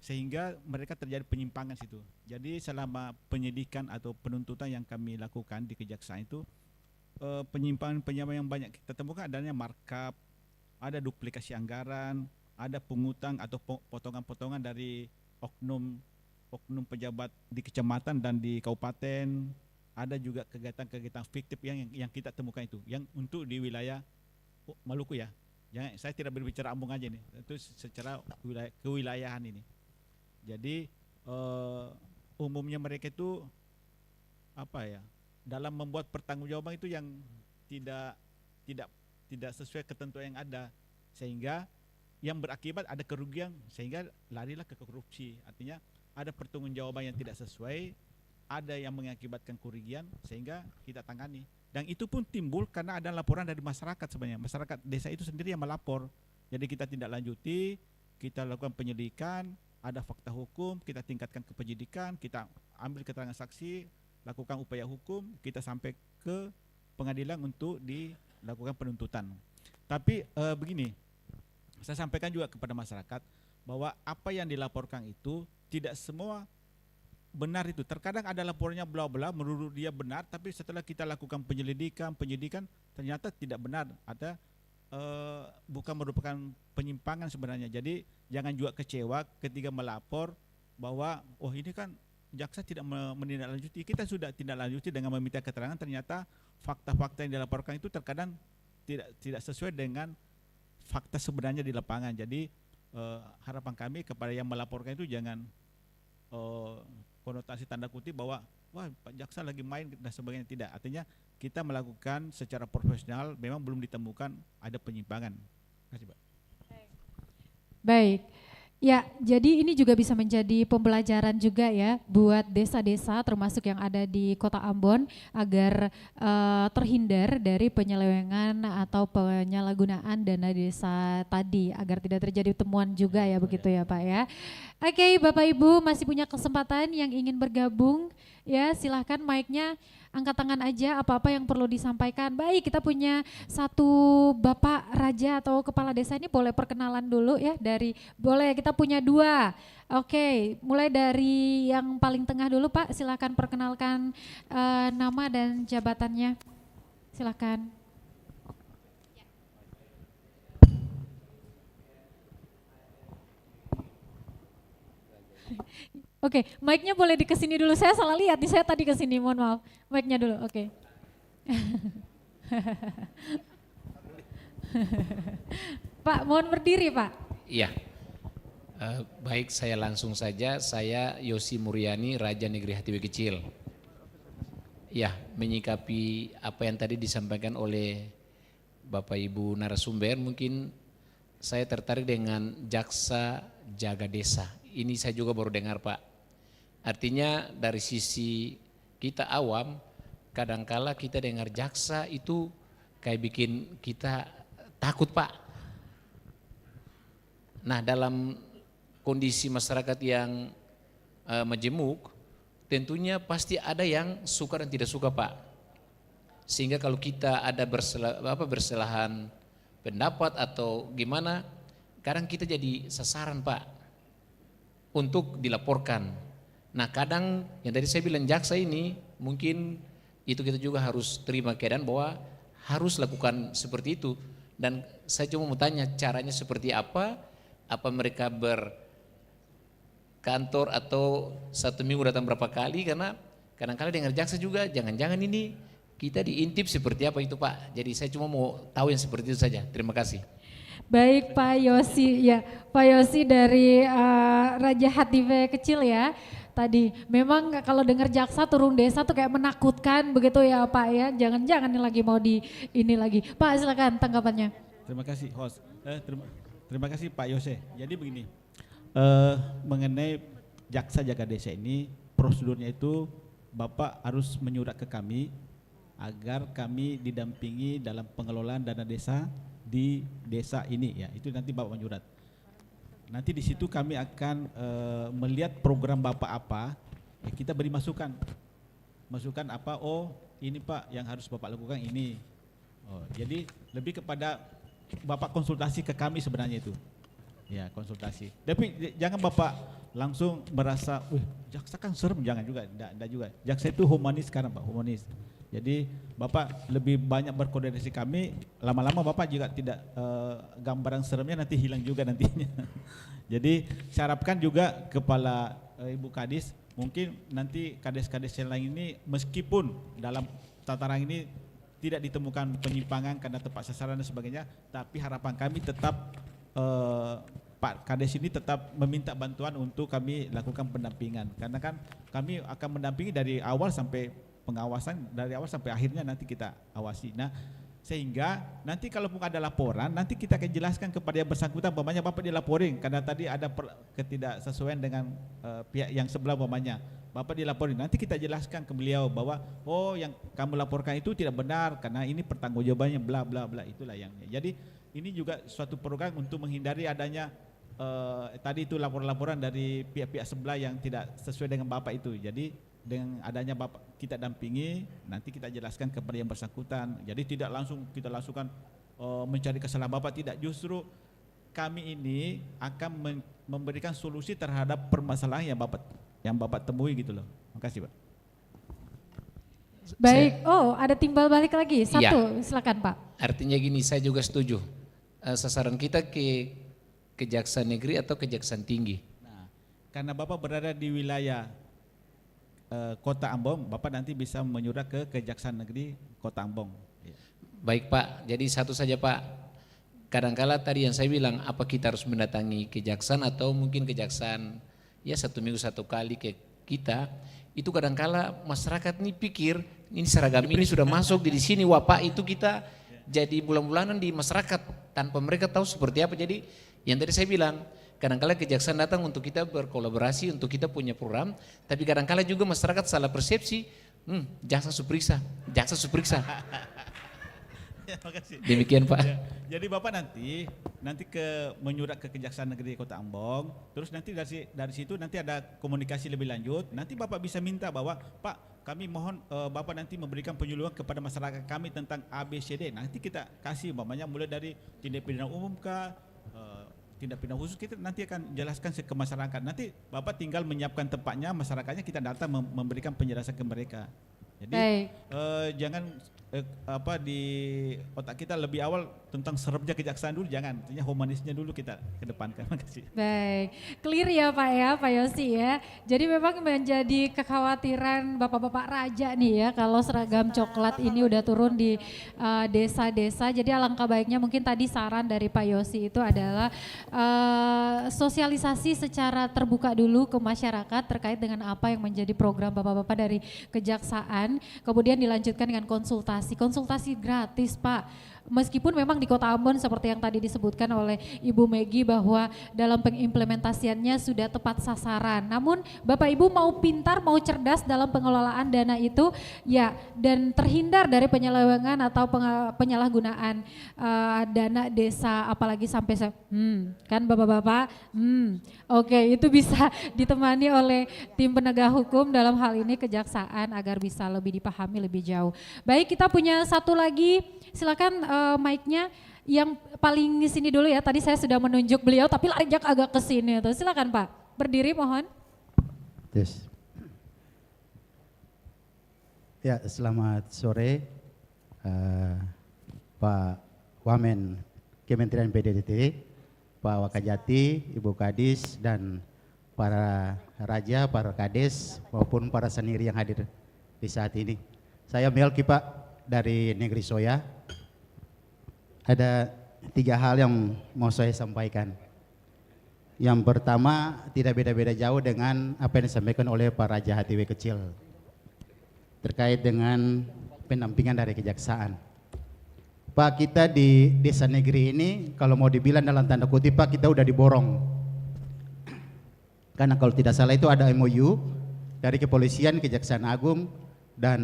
Sehingga mereka terjadi penyimpangan situ. Jadi selama penyidikan atau penuntutan yang kami lakukan di kejaksaan itu, penyimpangan yang banyak kita temukan adanya markup, ada duplikasi anggaran, ada pengutang atau potongan-potongan dari oknum pejabat di kecamatan dan di kabupaten. Ada juga kegiatan-kegiatan fiktif yang kita temukan itu, yang untuk di wilayah Maluku ya. Saya tidak berbicara Ambon aja nih, itu secara kewilayahan ini. Jadi umumnya mereka itu apa ya, dalam membuat pertanggungjawaban itu yang tidak sesuai ketentuan yang ada, sehingga yang berakibat ada kerugian sehingga larilah ke korupsi. Artinya ada pertanggungjawaban yang tidak sesuai, ada yang mengakibatkan kerugian sehingga kita tangani. Dan itu pun timbul karena ada laporan dari masyarakat sebenarnya. Masyarakat desa itu sendiri yang melapor. Jadi kita tindak lanjuti, kita lakukan penyelidikan, ada fakta hukum, kita tingkatkan ke penyidikan, kita ambil keterangan saksi, lakukan upaya hukum, kita sampai ke pengadilan untuk dilakukan penuntutan. Tapi begini, saya sampaikan juga kepada masyarakat bahwa apa yang dilaporkan itu tidak semua benar itu. Terkadang ada laporannya bla-bla menurut dia benar, tapi setelah kita lakukan penyidikan ternyata tidak benar. Ada bukan merupakan penyimpangan sebenarnya. Jadi jangan juga kecewa ketika melapor bahwa oh ini kan jaksa tidak menindaklanjuti. Kita sudah tindak lanjuti dengan meminta keterangan, ternyata fakta-fakta yang dilaporkan itu terkadang tidak sesuai dengan fakta sebenarnya di lapangan. Jadi harapan kami kepada yang melaporkan itu jangan konotasi tanda kutip bahwa wah Pak Jaksa lagi main dan sebagainya. Tidak, artinya kita melakukan secara profesional, memang belum ditemukan ada penyimpangan. Terima kasih, Pak. Baik. Ya, jadi ini juga bisa menjadi pembelajaran juga ya buat desa-desa termasuk yang ada di Kota Ambon agar terhindar dari penyelewengan atau penyalahgunaan dana desa tadi agar tidak terjadi temuan juga ya begitu ya Pak ya. Oke, Bapak Ibu masih punya kesempatan yang ingin bergabung ya, silahkan mic-nya angkat tangan aja apa-apa yang perlu disampaikan. Baik, kita punya satu Bapak Raja atau Kepala Desa ini boleh perkenalan dulu ya boleh kita punya dua. Oke, mulai dari yang paling tengah dulu Pak, silakan perkenalkan nama dan jabatannya. Silakan. Oke, mic-nya boleh dikesini dulu. Saya salah lihat nih, saya tadi kesini, mohon maaf. Mic-nya dulu, oke. Pak, mohon berdiri Pak. Iya, baik saya langsung saja, saya Yosi Muryani, Raja Negeri Hatiwe Kecil. Ya, menyikapi apa yang tadi disampaikan oleh Bapak Ibu narasumber, mungkin saya tertarik dengan jaksa jaga desa. Ini saya juga baru dengar Pak. Artinya dari sisi kita awam, kadangkala kita dengar jaksa itu kayak bikin kita takut Pak. Nah dalam kondisi masyarakat yang majemuk, tentunya pasti ada yang suka dan tidak suka Pak. Sehingga kalau kita ada berselahan pendapat atau gimana, kadang kita jadi sasaran Pak untuk dilaporkan. Nah kadang yang tadi saya bilang jaksa ini mungkin itu kita juga harus terima keadaan bahwa harus lakukan seperti itu. Dan saya cuma mau tanya caranya seperti apa mereka berkantor atau satu minggu datang berapa kali, karena kadang-kadang dengar jaksa juga jangan-jangan ini kita diintip seperti apa itu Pak. Jadi saya cuma mau tahu yang seperti itu saja. Terima kasih. Baik Pak Yosi, ya Pak Yosi dari Raja Hatiwe Kecil ya. Tadi memang kalau dengar jaksa turun desa tuh kayak menakutkan begitu ya Pak ya. Jangan-jangan lagi mau ini lagi. Pak silakan tanggapannya. Terima kasih host. Terima kasih Pak Yose. Jadi begini, mengenai jaksa jaga desa ini prosedurnya itu Bapak harus menyurat ke kami agar kami didampingi dalam pengelolaan dana desa di desa ini ya. Itu nanti Bapak menyurat. Nanti di situ kami akan melihat program Bapak apa, ya kita beri masukan. Masukan apa? Oh, ini Pak yang harus Bapak lakukan ini. Oh, jadi lebih kepada Bapak konsultasi ke kami sebenarnya itu. Ya, konsultasi. Tapi jangan Bapak langsung merasa, "Wih, jaksa kan serem." Jangan juga, enggak juga. Jaksa itu humanis sekarang Pak, humanis. Jadi Bapak lebih banyak berkoordinasi kami, lama-lama Bapak juga tidak gambaran seremnya nanti hilang juga nantinya. Jadi saya harapkan juga Kepala Ibu Kadis, mungkin nanti kades-kades yang lain ini meskipun dalam tataran ini tidak ditemukan penyimpangan karena tepat sasaran dan sebagainya, tapi harapan kami tetap Pak Kades ini tetap meminta bantuan untuk kami lakukan pendampingan. Karena kan kami akan mendampingi dari awal sampai pengawasan, dari awal sampai akhirnya nanti kita awasi. Nah Sehingga nanti kalaupun ada laporan, nanti kita akan jelaskan kepada yang bersangkutan, umpamanya Bapak dilaporin karena tadi ada ketidaksesuaian dengan pihak yang sebelah, umpamanya Bapak dilaporin, nanti kita jelaskan ke beliau bahwa oh yang kamu laporkan itu tidak benar karena ini pertanggungjawabannya bla bla bla, itulah yang. Jadi ini juga suatu program untuk menghindari adanya tadi itu laporan-laporan dari pihak-pihak sebelah yang tidak sesuai dengan Bapak itu. Jadi dengan adanya Bapak kita dampingi, nanti kita jelaskan kepada yang bersangkutan. Jadi tidak langsung kita langsungkan mencari kesalahan Bapak, tidak. Justru kami ini akan memberikan solusi terhadap permasalahan yang Bapak temui gitu loh. Makasih Pak. Baik, oh ada timbal balik lagi, satu silakan Pak. Artinya gini, saya juga setuju. Sasaran kita ke Kejaksaan Negeri atau Kejaksaan Tinggi. Nah, karena Bapak berada di wilayah Kota Ambon, Bapak nanti bisa menyurat ke Kejaksaan Negeri Kota Ambon. Baik Pak, jadi satu saja Pak. Kadangkala tadi yang saya bilang, apa kita harus mendatangi kejaksaan atau mungkin kejaksaan ya 1 minggu 1 kali ke kita. Itu kadangkala masyarakat ini pikir ini seragam ini sudah masuk di sini, wah Pak, itu kita jadi bulan-bulanan di masyarakat tanpa mereka tahu seperti apa. Jadi yang tadi saya bilang, kadangkala kejaksaan datang untuk kita berkolaborasi, untuk kita punya program, tapi kadangkala juga masyarakat salah persepsi, jaksa supriksa. Ya, makasih. Demikian Pak. Ya, jadi Bapak nanti menyurat ke Kejaksaan Negeri Kota Ambon, terus nanti dari situ nanti ada komunikasi lebih lanjut. Nanti Bapak bisa minta bahwa Pak, kami mohon Bapak nanti memberikan penyuluhan kepada masyarakat kami tentang ABCD. Nanti kita kasih umpamanya mulai dari tindak pidana umum kah, tindak pidana khusus, kita nanti akan jelaskan ke masyarakat. Nanti Bapak tinggal menyiapkan tempatnya, masyarakatnya kita datang memberikan penjelasan ke mereka. Jadi jangan di otak kita lebih awal tentang seremnya kejaksaan dulu, jangan. Artinya humanisnya dulu kita kedepankan. Terima kasih. Baik, clear ya Pak Yosi ya. Jadi memang menjadi kekhawatiran bapak-bapak raja nih ya kalau seragam coklat ini udah turun di desa-desa. Jadi alangkah baiknya mungkin tadi saran dari Pak Yosi itu adalah sosialisasi secara terbuka dulu ke masyarakat terkait dengan apa yang menjadi program bapak-bapak dari kejaksaan. Kemudian dilanjutkan dengan konsultasi gratis Pak. Meskipun memang di Kota Ambon seperti yang tadi disebutkan oleh Ibu Megi bahwa dalam pengimplementasiannya sudah tepat sasaran. Namun Bapak Ibu mau pintar, mau cerdas dalam pengelolaan dana itu ya, dan terhindar dari penyelewengan atau penyalahgunaan dana desa, apalagi sampai kan Bapak-bapak, oke, itu bisa ditemani oleh tim penegak hukum dalam hal ini kejaksaan agar bisa lebih dipahami lebih jauh. Baik, kita punya satu lagi, silakan mic-nya yang paling di sini dulu ya. Tadi saya sudah menunjuk beliau tapi larinya agak ke sini tuh. Silakan Pak. Berdiri mohon. Yes. Ya, selamat sore Pak Wamen Kementerian PDDT, Pak Wakajati, Ibu Kadis dan para raja, para kades maupun para sendiri yang hadir di saat ini. Saya Melki Pak dari Negeri Soya. Ada 3 hal yang mau saya sampaikan. Yang pertama, tidak beda-beda jauh dengan apa yang disampaikan oleh Pak Raja HTW kecil terkait dengan pendampingan dari kejaksaan. Pak, kita di desa negeri ini kalau mau dibilang dalam tanda kutip Pak, kita udah diborong. Karena kalau tidak salah itu ada MOU dari Kepolisian, Kejaksaan Agung dan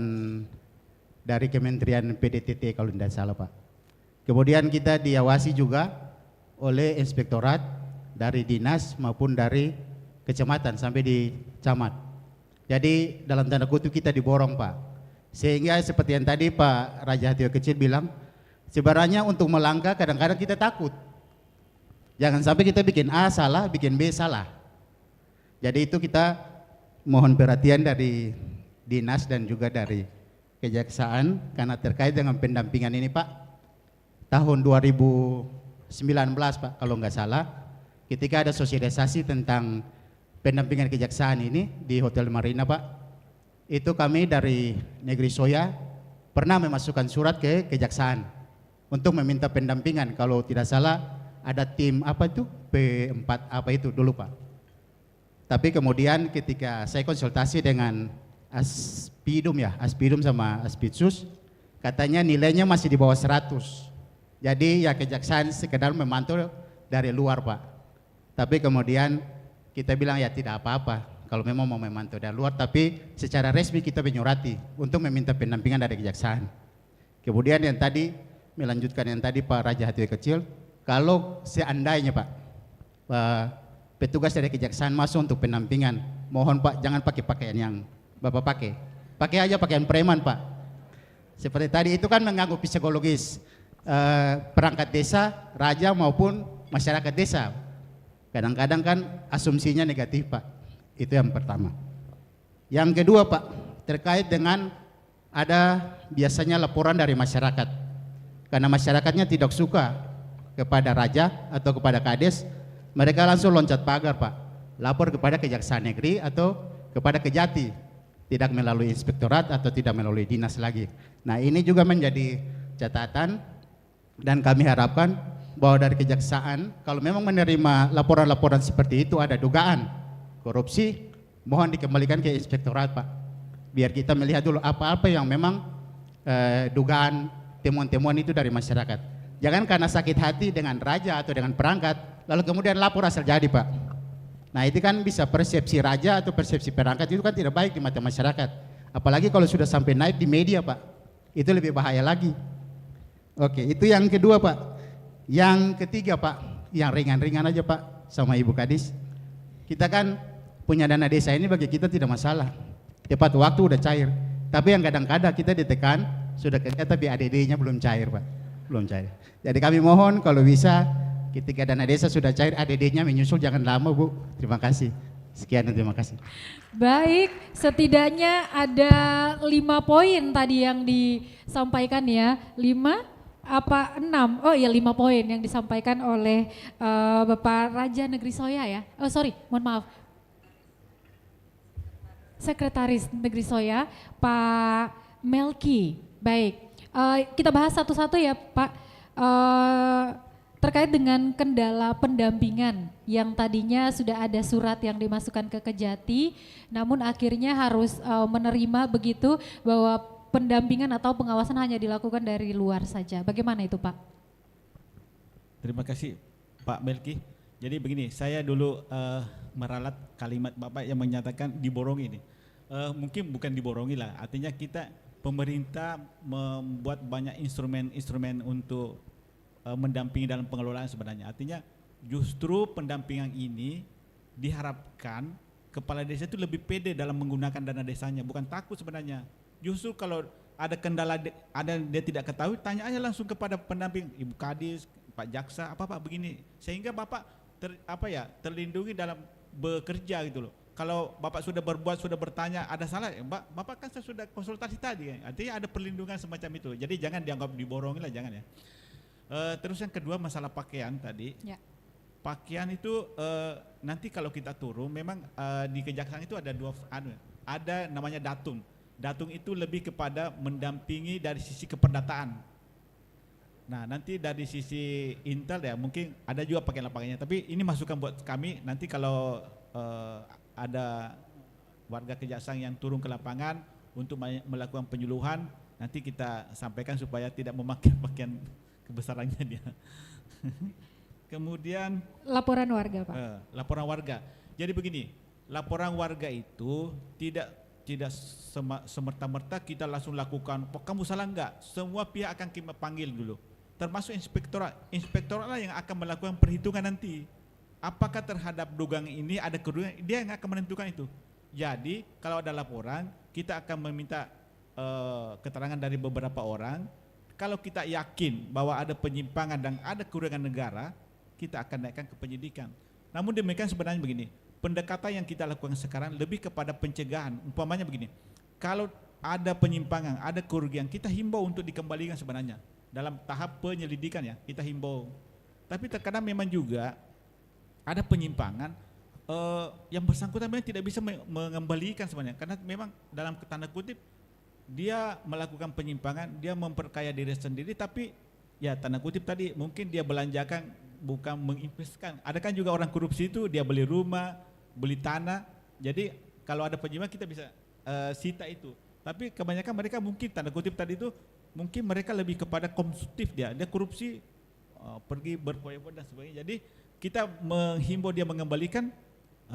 dari Kementerian PDTT kalau tidak salah Pak. Kemudian kita diawasi juga oleh inspektorat dari dinas maupun dari kecamatan sampai di camat. Jadi dalam tanda kutip kita diborong Pak. Sehingga seperti yang tadi Pak Raja Hatio Kecil bilang, sebenarnya untuk melangkah kadang-kadang kita takut. Jangan sampai kita bikin A salah, bikin B salah. Jadi itu kita mohon perhatian dari dinas dan juga dari kejaksaan karena terkait dengan pendampingan ini Pak. Tahun 2019 Pak kalau nggak salah, ketika ada sosialisasi tentang pendampingan kejaksaan ini di Hotel Marina Pak, itu kami dari Negeri Soya pernah memasukkan surat ke kejaksaan untuk meminta pendampingan. Kalau tidak salah ada tim apa itu P4 apa itu dulu Pak. Tapi kemudian ketika saya konsultasi dengan Aspidum sama Aspidsus, katanya nilainya masih di bawah 100. Jadi ya kejaksaan sekedar memantau dari luar Pak. Tapi kemudian kita bilang ya tidak apa-apa kalau memang mau memantau dari luar, tapi secara resmi kita menyurati untuk meminta pendampingan dari kejaksaan. Kemudian yang tadi melanjutkan yang tadi Pak Raja Hati Kecil, kalau seandainya Pak petugas dari kejaksaan masuk untuk pendampingan, mohon Pak jangan pakai pakaian yang Bapak pakai. Pakai aja pakaian preman Pak. Seperti tadi itu kan mengganggu psikologis perangkat desa, raja maupun masyarakat desa. Kadang-kadang kan asumsinya negatif Pak. Itu yang pertama. Yang kedua Pak, terkait dengan ada biasanya laporan dari masyarakat. Karena masyarakatnya tidak suka kepada raja atau kepada kades, mereka langsung loncat pagar Pak. Lapor kepada Kejaksaan Negeri atau kepada Kejati. Tidak melalui inspektorat atau tidak melalui dinas lagi. Nah ini juga menjadi catatan dan kami harapkan bahwa dari kejaksaan kalau memang menerima laporan-laporan seperti itu ada dugaan korupsi, mohon dikembalikan ke inspektorat Pak. Biar kita melihat dulu apa-apa yang memang dugaan temuan-temuan itu dari masyarakat. Jangan karena sakit hati dengan raja atau dengan perangkat lalu kemudian lapor asal jadi Pak. Nah itu kan bisa persepsi raja atau persepsi perangkat itu kan tidak baik di mata masyarakat. Apalagi kalau sudah sampai naik di media Pak, itu lebih bahaya lagi. Oke, itu yang kedua Pak. Yang ketiga Pak, yang ringan-ringan aja Pak sama Ibu Kadis. Kita kan punya dana desa ini bagi kita tidak masalah. Tepat waktu udah cair. Tapi yang kadang-kadang kita ditekan sudah kerja tapi ADD-nya belum cair Pak. Belum cair. Jadi kami mohon kalau bisa ketika dana desa sudah cair ADD-nya menyusul jangan lama Bu. Terima kasih. Sekian dan terima kasih. Baik, setidaknya ada 5 poin tadi yang disampaikan ya. 5 apa 6? Oh iya 5 poin yang disampaikan oleh Bapak Raja Negeri Soya ya. Oh sorry, mohon maaf. Sekretaris Negeri Soya, Pak Melki. Baik, kita bahas satu-satu ya Pak. Terkait dengan kendala pendampingan yang tadinya sudah ada surat yang dimasukkan ke Kejati, namun akhirnya harus menerima begitu bahwa pendampingan atau pengawasan hanya dilakukan dari luar saja. Bagaimana itu Pak? Terima kasih Pak Melki. Jadi begini, saya dulu meralat kalimat Bapak yang menyatakan diborongi ini. Mungkin bukan diborongi lah, artinya kita pemerintah membuat banyak instrumen-instrumen untuk mendampingi dalam pengelolaan sebenarnya. Artinya justru pendampingan ini diharapkan kepala desa itu lebih pede dalam menggunakan dana desanya, bukan takut sebenarnya. Justru kalau ada kendala ada dia tidak ketahui, tanya aja langsung kepada pendamping, Ibu Kadis, Pak Jaksa, apa Pak begini, sehingga Bapak terlindungi dalam bekerja gitu loh. Kalau Bapak sudah berbuat, sudah bertanya, ada salah, Bapak kan sudah konsultasi tadi, artinya ada perlindungan semacam itu. Jadi jangan dianggap diborongi lah, jangan ya. Terus yang kedua masalah pakaian tadi. Ya. Pakaian itu nanti kalau kita turun, memang di kejaksaan itu ada ada namanya datung. Datung itu lebih kepada mendampingi dari sisi keperdataan. Nah nanti dari sisi intel ya mungkin ada juga pakaian-pakaiannya. Tapi ini masukan buat kami, nanti kalau ada warga kejaksaan yang turun ke lapangan untuk melakukan penyuluhan, nanti kita sampaikan supaya tidak memakai pakaian kebesarannya dia. Kemudian laporan warga Pak. Laporan warga. Jadi begini, laporan warga itu tidak semerta-merta kita langsung lakukan. Oh, kamu salah enggak? Semua pihak akan kita panggil dulu. Termasuk inspektorat. Inspektorat lah yang akan melakukan perhitungan nanti. Apakah terhadap dugaan ini ada kerugian? Dia yang akan menentukan itu. Jadi kalau ada laporan, kita akan meminta keterangan dari beberapa orang. Kalau kita yakin bahwa ada penyimpangan dan ada kerugian negara, kita akan naikkan ke penyidikan. Namun demikian sebenarnya begini, pendekatan yang kita lakukan sekarang lebih kepada pencegahan. Umpamanya begini, kalau ada penyimpangan, ada kerugian, kita himbau untuk dikembalikan sebenarnya. Dalam tahap penyelidikan ya, kita himbau. Tapi terkadang memang juga ada penyimpangan yang bersangkutan memang tidak bisa mengembalikan sebenarnya. Karena memang dalam tanda kutip, dia melakukan penyimpangan, dia memperkaya diri sendiri, tapi ya tanda kutip tadi mungkin dia belanjakan bukan menginvestkan. Ada kan juga orang korupsi itu dia beli rumah, beli tanah. Jadi kalau ada penyimpangan kita bisa sita itu. Tapi kebanyakan mereka mungkin tanda kutip tadi itu mungkin mereka lebih kepada konsumtif dia korupsi, pergi berpoya-poya dan sebagainya. Jadi kita menghimbau dia mengembalikan,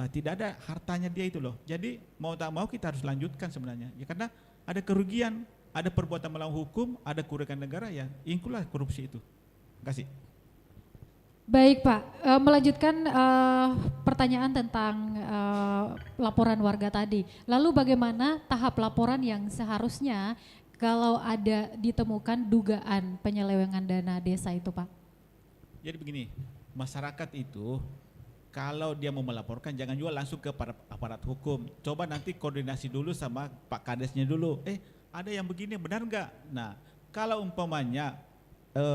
tidak ada hartanya dia itu loh. Jadi mau tak mau kita harus lanjutkan sebenarnya. Ya karena ada kerugian, ada perbuatan melawan hukum, ada kerugian negara, ya ikulah korupsi itu. Terima kasih. Baik Pak, melanjutkan pertanyaan tentang laporan warga tadi. Lalu bagaimana tahap laporan yang seharusnya kalau ada ditemukan dugaan penyelewengan dana desa itu Pak? Jadi begini, masyarakat itu kalau dia mau melaporkan jangan juga langsung ke aparat hukum. Coba nanti koordinasi dulu sama Pak Kadesnya dulu. Ada yang begini benar enggak? Nah, kalau umpamanya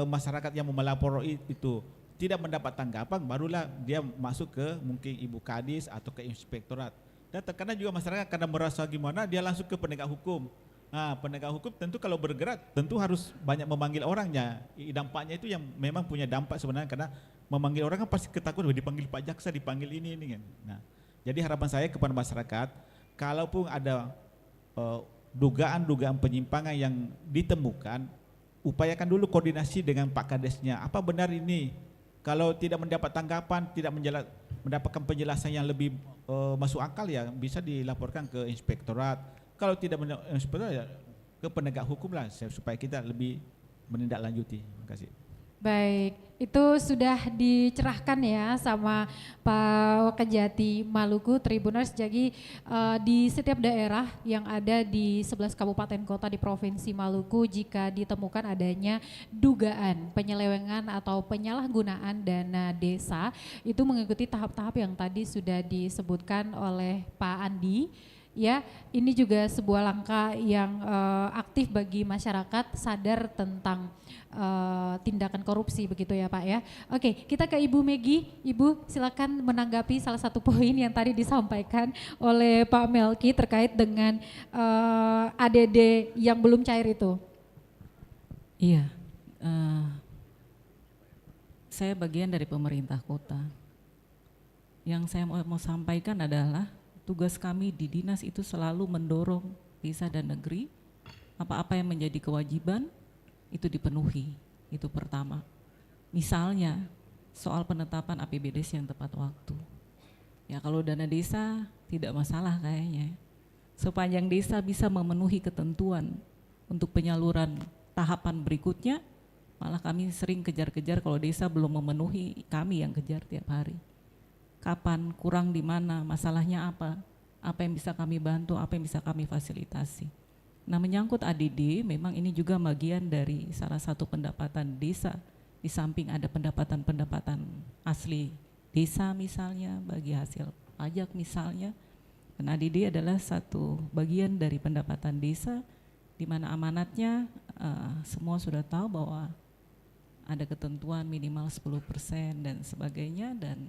masyarakat yang mau melapor itu tidak mendapat tanggapan, barulah dia masuk ke mungkin Ibu Kadis atau ke inspektorat. Dan terkadang juga masyarakat karena merasa gimana dia langsung ke penegak hukum. Nah, penegak hukum tentu kalau bergerak tentu harus banyak memanggil orangnya. Dampaknya itu yang memang punya dampak sebenarnya, karena memanggil orang kan pasti ketakutan, dipanggil Pak Jaksa, dipanggil ini kan. Nah, jadi harapan saya kepada masyarakat, kalaupun ada dugaan-dugaan penyimpangan yang ditemukan, upayakan dulu koordinasi dengan Pak Kadesnya. Apa benar ini? Kalau tidak mendapat tanggapan, tidak mendapatkan penjelasan yang lebih masuk akal, ya bisa dilaporkan ke inspektorat. Kalau tidak inspektorat, ya ke penegak hukum lah, supaya kita lebih menindaklanjuti. Terima kasih. Baik, itu sudah dicerahkan ya sama Pak Wakajati Maluku Tribuners. Jadi di setiap daerah yang ada di 11 kabupaten kota di Provinsi Maluku, jika ditemukan adanya dugaan penyelewengan atau penyalahgunaan dana desa, itu mengikuti tahap-tahap yang tadi sudah disebutkan oleh Pak Andi. Ya, ini juga sebuah langkah yang aktif bagi masyarakat sadar tentang tindakan korupsi, begitu ya Pak ya. Oke, kita ke Ibu Megi. Ibu silakan menanggapi salah satu poin yang tadi disampaikan oleh Pak Melki terkait dengan ADD yang belum cair itu. Iya, saya bagian dari pemerintah kota. Yang saya mau sampaikan adalah tugas kami di dinas itu selalu mendorong desa dan negeri, apa-apa yang menjadi kewajiban itu dipenuhi, itu pertama. Misalnya soal penetapan APBDes yang tepat waktu. Ya kalau dana desa tidak masalah kayaknya. Sepanjang desa bisa memenuhi ketentuan untuk penyaluran tahapan berikutnya, malah kami sering kejar-kejar kalau desa belum memenuhi, kami yang kejar tiap hari. Kapan, kurang di mana, masalahnya apa yang bisa kami bantu, apa yang bisa kami fasilitasi. Nah menyangkut ADD, memang ini juga bagian dari salah satu pendapatan desa, di samping ada pendapatan-pendapatan asli desa misalnya, bagi hasil pajak misalnya, dan ADD adalah satu bagian dari pendapatan desa, di mana amanatnya semua sudah tahu bahwa ada ketentuan minimal 10% dan sebagainya, dan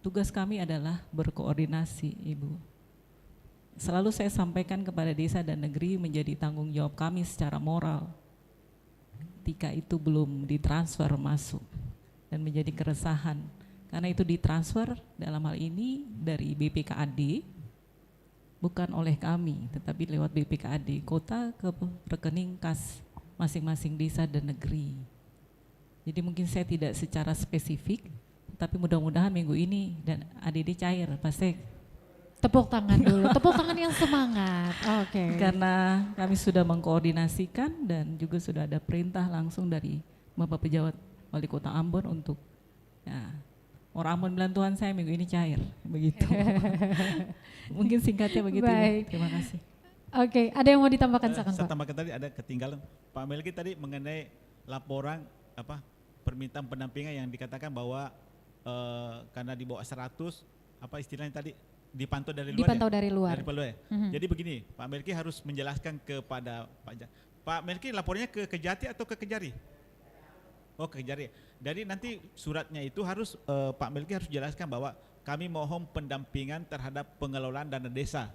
tugas kami adalah berkoordinasi, Ibu. Selalu saya sampaikan kepada desa dan negeri menjadi tanggung jawab kami secara moral. Ketika itu belum ditransfer masuk dan menjadi keresahan. Karena itu ditransfer dalam hal ini dari BPKAD, bukan oleh kami, tetapi lewat BPKAD kota ke rekening kas masing-masing desa dan negeri. Jadi mungkin saya tidak secara spesifik, tapi mudah-mudahan minggu ini dan ADD cair, pasti. Tepuk tangan dulu, tepuk tangan yang semangat. Oke. Karena kami sudah mengkoordinasikan dan juga sudah ada perintah langsung dari Bapak Pejabat Wali Kota Ambon untuk, ya, orang Ambon bilang Tuhan saya minggu ini cair, begitu. Mungkin singkatnya begitu. Baik. Ya. Terima kasih. Oke, ada yang mau ditambahkan silakan Saya Pak. tambahkan tadi ada ketinggalan. Pak Melki tadi mengenai laporan permintaan pendampingan yang dikatakan bahwa karena di bawah 100, apa istilahnya tadi, dipantau dari luar. Dipantau dari luar. Dari luar. Jadi begini, Pak Melki harus menjelaskan kepada Pak Melki lapornya ke Kejati atau ke Kejari? Oh, ke Kejari. Jadi nanti suratnya itu harus Pak Melki harus jelaskan bahwa kami mohon pendampingan terhadap pengelolaan dana desa.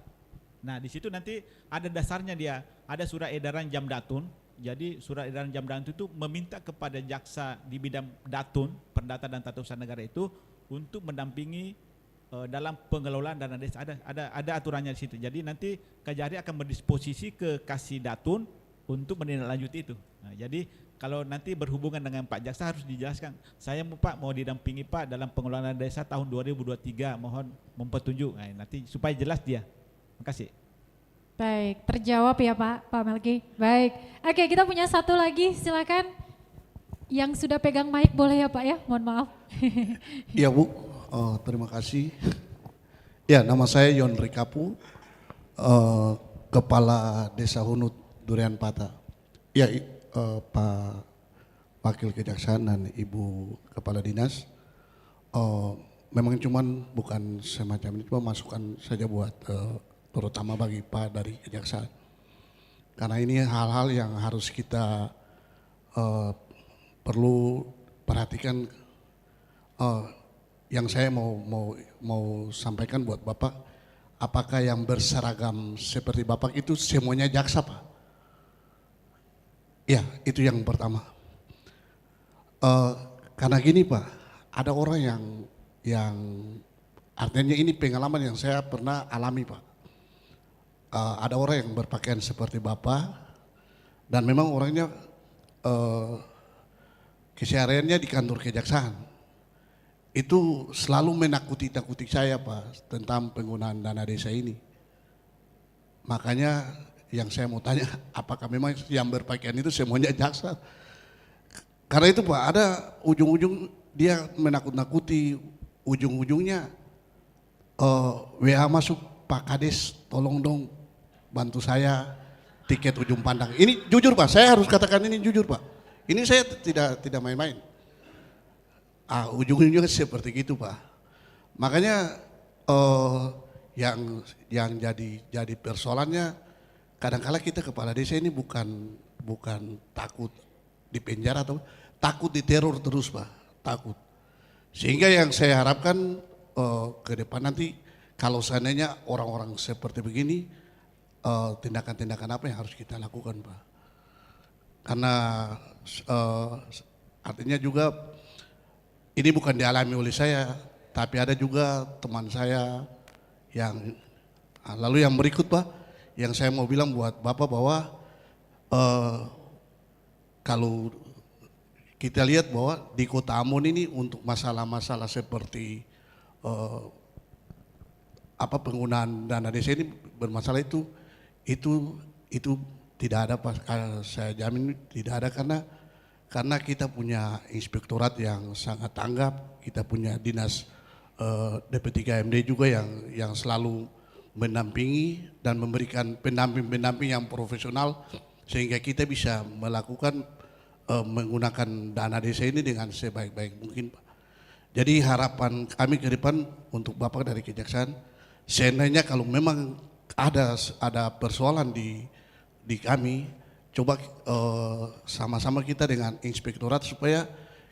Nah, di situ nanti ada dasarnya dia, ada surat edaran Jamdatun. Jadi surat edaran Jamdatun itu meminta kepada jaksa di bidang datun, perdata dan tata usaha negara itu untuk mendampingi dalam pengelolaan dana desa. Ada aturannya di situ. Jadi nanti Kejari akan berdisposisi ke Kasih Datun untuk menindaklanjuti itu. Nah, jadi kalau nanti berhubungan dengan Pak Jaksa harus dijelaskan, saya Pak mau didampingi Pak dalam pengelolaan desa tahun 2023, mohon mempetunjuk. Nah, nanti supaya jelas dia. Terima kasih. Baik, terjawab ya Pak Melki. Baik, oke kita punya satu lagi, silakan. Yang sudah pegang mic boleh ya Pak ya, mohon maaf. Iya Bu, terima kasih. Ya, nama saya Yon Rikapu, Kepala Desa Hunut Durian Pata. Ya, Pak Wakil Kejaksaan dan Ibu Kepala Dinas, memang cuman bukan semacam ini, cuma masukan saja buat terutama bagi Pak dari Kejaksaan. Karena ini hal-hal yang harus kita perlu perhatikan. Yang saya mau sampaikan buat Bapak, apakah yang berseragam seperti Bapak itu semuanya jaksa Pak? Ya, itu yang pertama. Karena gini Pak, ada orang yang artinya ini pengalaman yang saya pernah alami Pak. Ada orang yang berpakaian seperti Bapak dan memang orangnya kesehariannya di kantor kejaksaan. Itu selalu menakuti saya Pak tentang penggunaan dana desa ini. Makanya yang saya mau tanya, apakah memang yang berpakaian itu semuanya jaksa? Karena itu Pak, ada ujung-ujung dia menakut-nakuti, ujung-ujungnya WA masuk, Pak Kades tolong dong bantu saya tiket ujung pandang. Ini jujur Pak, saya harus katakan ini jujur Pak. Ini saya tidak main-main. Ujung-ujungnya seperti gitu Pak. Makanya yang jadi persoalannya kadang-kala kita kepala desa ini bukan takut di penjara atau takut diteror terus Pak, takut. Sehingga yang saya harapkan ke depan nanti kalau seandainya orang-orang seperti begini, tindakan-tindakan apa yang harus kita lakukan Pak. Karena artinya juga ini bukan dialami oleh saya, tapi ada juga teman saya yang lalu yang berikut Pak, yang saya mau bilang buat Bapak bahwa kalau kita lihat bahwa di Kota Ambon ini untuk masalah-masalah seperti penggunaan dana desa ini bermasalah itu tidak ada Pak, saya jamin tidak ada karena kita punya inspektorat yang sangat tanggap, kita punya dinas DP3MD juga yang selalu mendampingi dan memberikan pendamping yang profesional sehingga kita bisa melakukan menggunakan dana desa ini dengan sebaik-baik mungkin Pak. Jadi harapan kami ke depan untuk Bapak dari Kejaksaan, seandainya kalau memang ada persoalan di kami, coba sama-sama kita dengan inspektorat supaya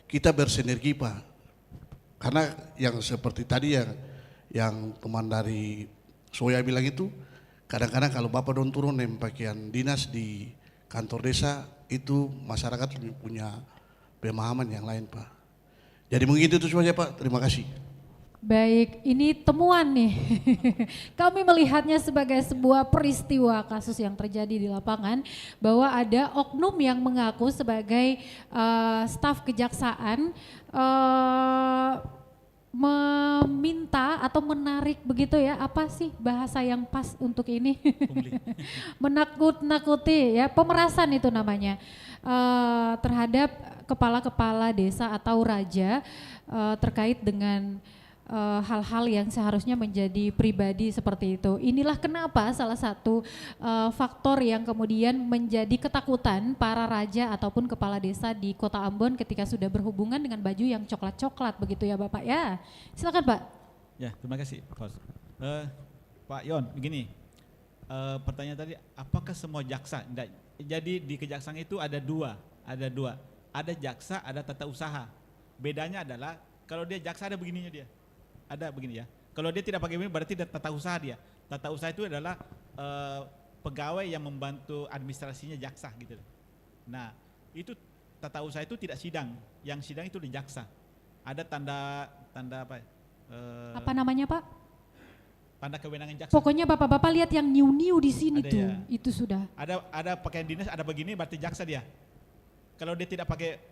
kita bersinergi Pak. Karena yang seperti tadi yang teman dari Soya bilang itu, kadang-kadang kalau Bapak don turun yang pakaian dinas di kantor desa, itu masyarakat punya pemahaman yang lain Pak. Jadi mungkin itu saja Pak, terima kasih. Baik, ini temuan nih. Kami melihatnya sebagai sebuah peristiwa kasus yang terjadi di lapangan bahwa ada oknum yang mengaku sebagai staf kejaksaan meminta atau menarik begitu ya, apa sih bahasa yang pas untuk ini? Menakut-nakuti ya, pemerasan itu namanya, terhadap kepala-kepala desa atau raja terkait dengan hal-hal yang seharusnya menjadi pribadi seperti itu. Inilah kenapa salah satu faktor yang kemudian menjadi ketakutan para raja ataupun kepala desa di Kota Ambon ketika sudah berhubungan dengan baju yang coklat-coklat begitu ya Bapak ya. Silakan Pak. Ya, terima kasih Pak. Pak Yon, begini, pertanyaan tadi, apakah semua jaksa? Jadi di kejaksaan itu ada dua, ada jaksa, ada tata usaha. Bedanya adalah kalau dia jaksa ada begininya dia. Ada begini ya. Kalau dia tidak pakai begini berarti tata usaha dia. Tata usaha itu adalah pegawai yang membantu administrasinya jaksa gitu. Nah, itu tata usaha itu tidak sidang. Yang sidang itu di jaksa. Ada tanda apa? Apa namanya Pak? tanda kewenangan jaksa. Pokoknya bapak-bapak lihat yang new di sini Ada tuh, ya. itu sudah. Ada pakaian dinas, ada begini berarti jaksa dia. Kalau dia tidak pakai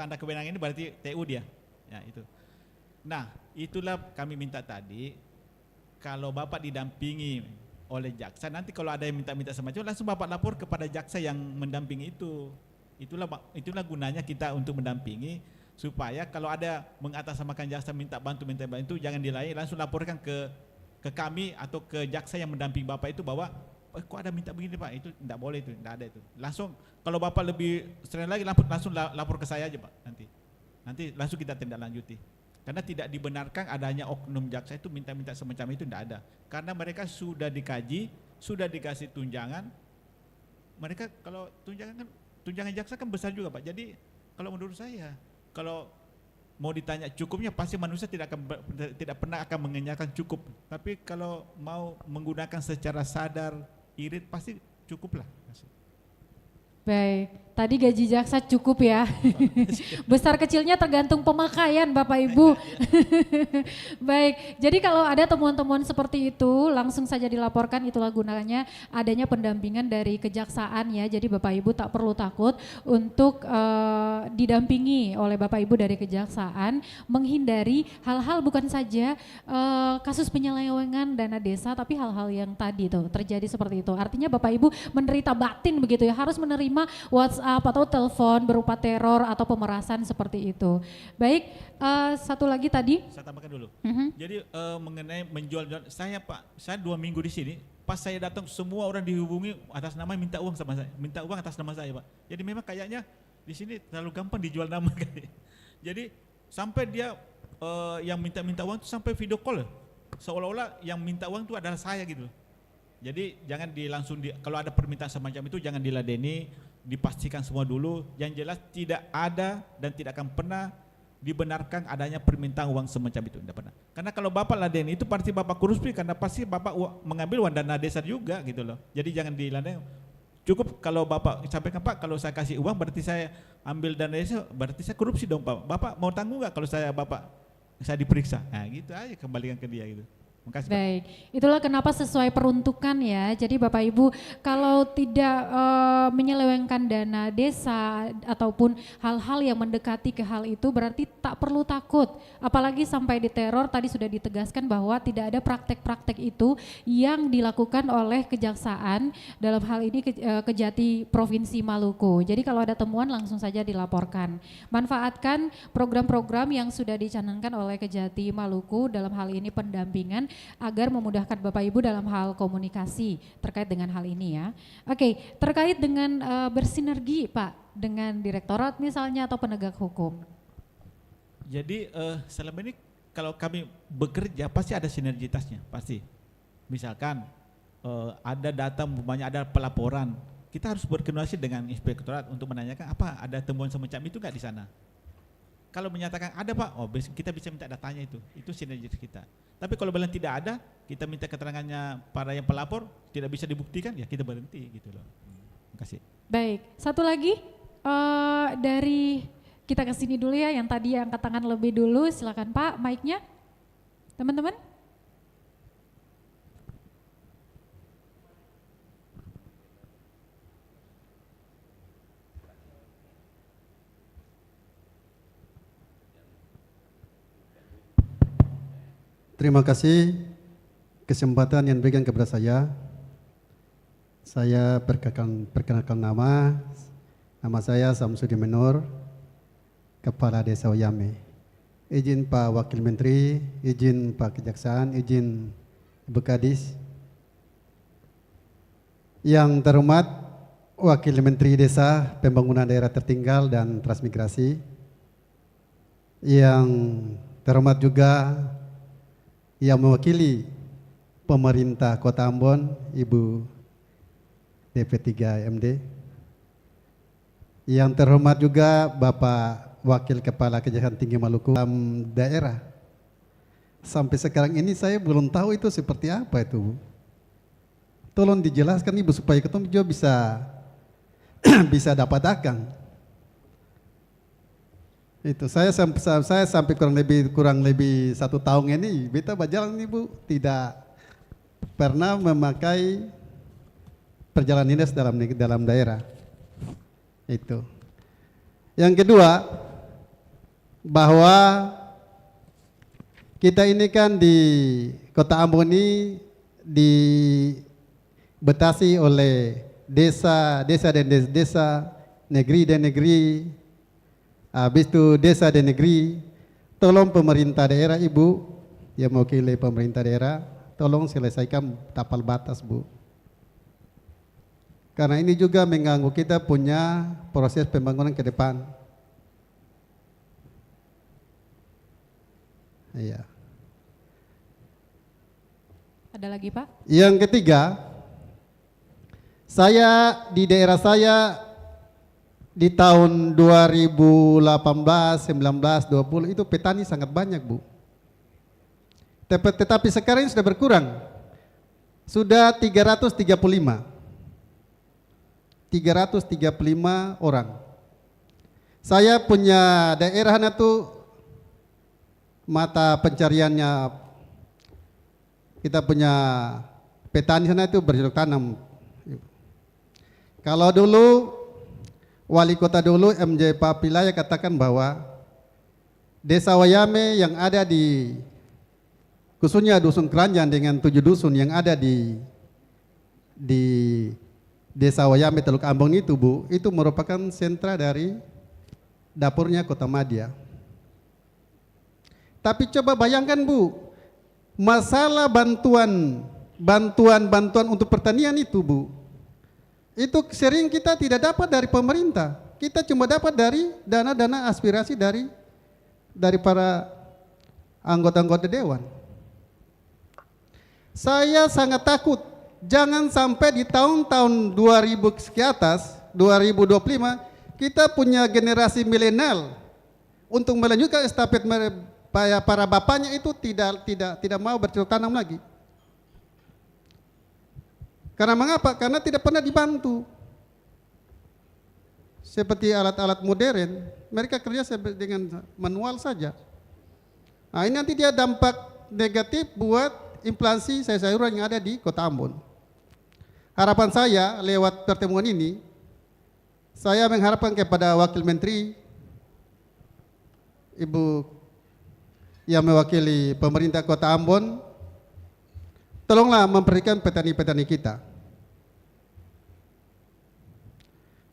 tanda kewenangan ini berarti TU dia. Ya itu. Nah, itulah kami minta tadi, kalau Bapak didampingi oleh jaksa, nanti kalau ada yang minta-minta semacam, langsung Bapak lapor kepada jaksa yang mendampingi itu. Itulah gunanya kita untuk mendampingi, supaya kalau ada mengatasnamakan jaksa minta bantu, jangan dilayani, langsung laporkan ke kami atau ke jaksa yang mendampingi Bapak itu bahwa kok ada minta begini Pak, itu tidak boleh, itu tidak ada itu. Langsung kalau Bapak lebih sering lagi langsung lapor ke saya aja Pak, nanti langsung kita tindak lanjuti. Karena tidak dibenarkan adanya oknum jaksa itu minta-minta semacam itu, tidak ada. Karena mereka sudah dikaji, sudah dikasih tunjangan. Mereka kalau tunjangan jaksa kan besar juga Pak. Jadi kalau menurut saya, kalau mau ditanya cukupnya, pasti manusia tidak pernah akan mengenyangkan cukup. Tapi kalau mau menggunakan secara sadar, irit, pasti cukup lah. Baik, tadi gaji jaksa cukup ya. Besar kecilnya tergantung pemakaian Bapak Ibu. Baik, jadi kalau ada temuan-temuan seperti itu langsung saja dilaporkan, itulah gunanya adanya pendampingan dari kejaksaan ya. Jadi Bapak Ibu tak perlu takut untuk didampingi oleh Bapak Ibu dari kejaksaan, menghindari hal-hal bukan saja kasus penyelewengan dana desa, tapi hal-hal yang tadi tuh terjadi seperti itu. Artinya Bapak Ibu menderita batin begitu ya, harus menerima WhatsApp atau telepon berupa teror atau pemerasan seperti itu. Baik, satu lagi tadi. Saya tambahkan dulu. Jadi mengenai menjual, saya Pak, saya 2 minggu di sini. Pas saya datang semua orang dihubungi atas nama minta uang sama saya, minta uang atas nama saya Pak. Jadi memang kayaknya di sini terlalu gampang dijual nama kali. Jadi sampai dia yang minta uang itu sampai video call, seolah-olah yang minta uang itu adalah saya gitu. Jadi jangan kalau ada permintaan semacam itu jangan diladeni, dipastikan semua dulu. Yang jelas tidak ada dan tidak akan pernah dibenarkan adanya permintaan uang semacam itu, tidak pernah. Karena kalau Bapak ladeni itu pasti Bapak korupsi, karena pasti Bapak mengambil uang dana desa juga gitu loh. Jadi jangan diladeni. Cukup kalau Bapak sampaikan Pak, kalau saya kasih uang berarti saya ambil dana desa, berarti saya korupsi dong Pak. Bapak mau tanggung nggak kalau saya diperiksa? Nah gitu aja, kembalikan ke dia gitu. Makasih, baik, itulah kenapa sesuai peruntukan ya. Jadi Bapak Ibu kalau tidak menyelewengkan dana desa ataupun hal-hal yang mendekati ke hal itu berarti tak perlu takut. Apalagi sampai diteror, tadi sudah ditegaskan bahwa tidak ada praktek-praktek itu yang dilakukan oleh kejaksaan, dalam hal ini Kejati Provinsi Maluku. Jadi kalau ada temuan langsung saja dilaporkan. Manfaatkan program-program yang sudah dicanangkan oleh Kejati Maluku, dalam hal ini pendampingan, agar memudahkan Bapak Ibu dalam hal komunikasi terkait dengan hal ini ya. Oke, terkait dengan bersinergi Pak dengan direktorat misalnya atau penegak hukum. Jadi selama ini kalau kami bekerja pasti ada sinergitasnya, pasti. Misalkan ada data, umpamanya ada pelaporan, kita harus berkoordinasi dengan inspektorat untuk menanyakan apa ada temuan semacam itu nggak di sana. Kalau menyatakan ada Pak, kita bisa minta datanya itu sinergitas kita. Tapi kalau bilang tidak ada, kita minta keterangannya para yang pelapor, tidak bisa dibuktikan, ya kita berhenti gitu loh. Terima kasih. Baik, satu lagi dari kita ke sini dulu ya, yang tadi angkat tangan lebih dulu, silakan Pak, mic-nya, teman-teman. Terima kasih kesempatan yang diberikan kepada saya. Saya perkenalkan nama saya Samsudin Menor, Kepala Desa Oyame. Izin Pak Wakil Menteri, izin Pak Kejaksaan, izin Ibu Kadis. Yang terhormat Wakil Menteri Desa, Pembangunan Daerah Tertinggal dan Transmigrasi. Yang terhormat juga yang mewakili pemerintah Kota Ambon, Ibu DP3 MD. Yang terhormat juga Bapak Wakil Kepala Kejaksaan Tinggi Maluku daerah. Sampai sekarang ini saya belum tahu itu seperti apa itu. Tolong dijelaskan Ibu supaya ketemu juga bisa dapat dagang. Itu saya sampai kurang lebih 1 tahun ini beta berjalan nih Bu, tidak pernah memakai perjalanan dinas dalam daerah. Itu. Yang kedua, bahwa kita ini kan di Kota Ambon ini dibatasi oleh desa dan desa, negeri dan negeri, habis itu desa dan negeri. Tolong pemerintah daerah, Ibu yang mewakili pemerintah daerah, tolong selesaikan tapal batas, Bu. Karena ini juga mengganggu kita punya proses pembangunan ke depan. Iya. Ada lagi Pak? Yang ketiga, saya di daerah saya di tahun 2018, 19, 20 itu petani sangat banyak, Bu. Tetapi sekarang ini sudah berkurang. Sudah 335 orang. Saya punya daerah itu mata pencariannya, kita punya petani sana itu bercocok tanam. Kalau dulu wali kota dulu MJ Papilaya katakan bahwa desa Wayame yang ada di khususnya dusun Keranjan dengan 7 dusun yang ada di desa Wayame Teluk Ambon itu, Bu, itu merupakan sentra dari dapurnya Kota Madya. Tapi coba bayangkan, Bu, masalah bantuan untuk pertanian itu, Bu, itu sering kita tidak dapat dari pemerintah. Kita cuma dapat dari dana-dana aspirasi dari para anggota-anggota dewan. Saya sangat takut jangan sampai di tahun-tahun 2000 ke atas, 2025, kita punya generasi milenial untuk melanjutkan estafet para bapaknya itu tidak mau bercocok tanam lagi. Karena mengapa? Karena tidak pernah dibantu. Seperti alat-alat modern, mereka kerja dengan manual saja. Nah, ini nanti dia dampak negatif buat inflasi sayur-sayuran yang ada di Kota Ambon. Harapan saya lewat pertemuan ini, saya mengharapkan kepada Wakil Menteri, Ibu yang mewakili pemerintah Kota Ambon, tolonglah memperhatikan petani-petani kita.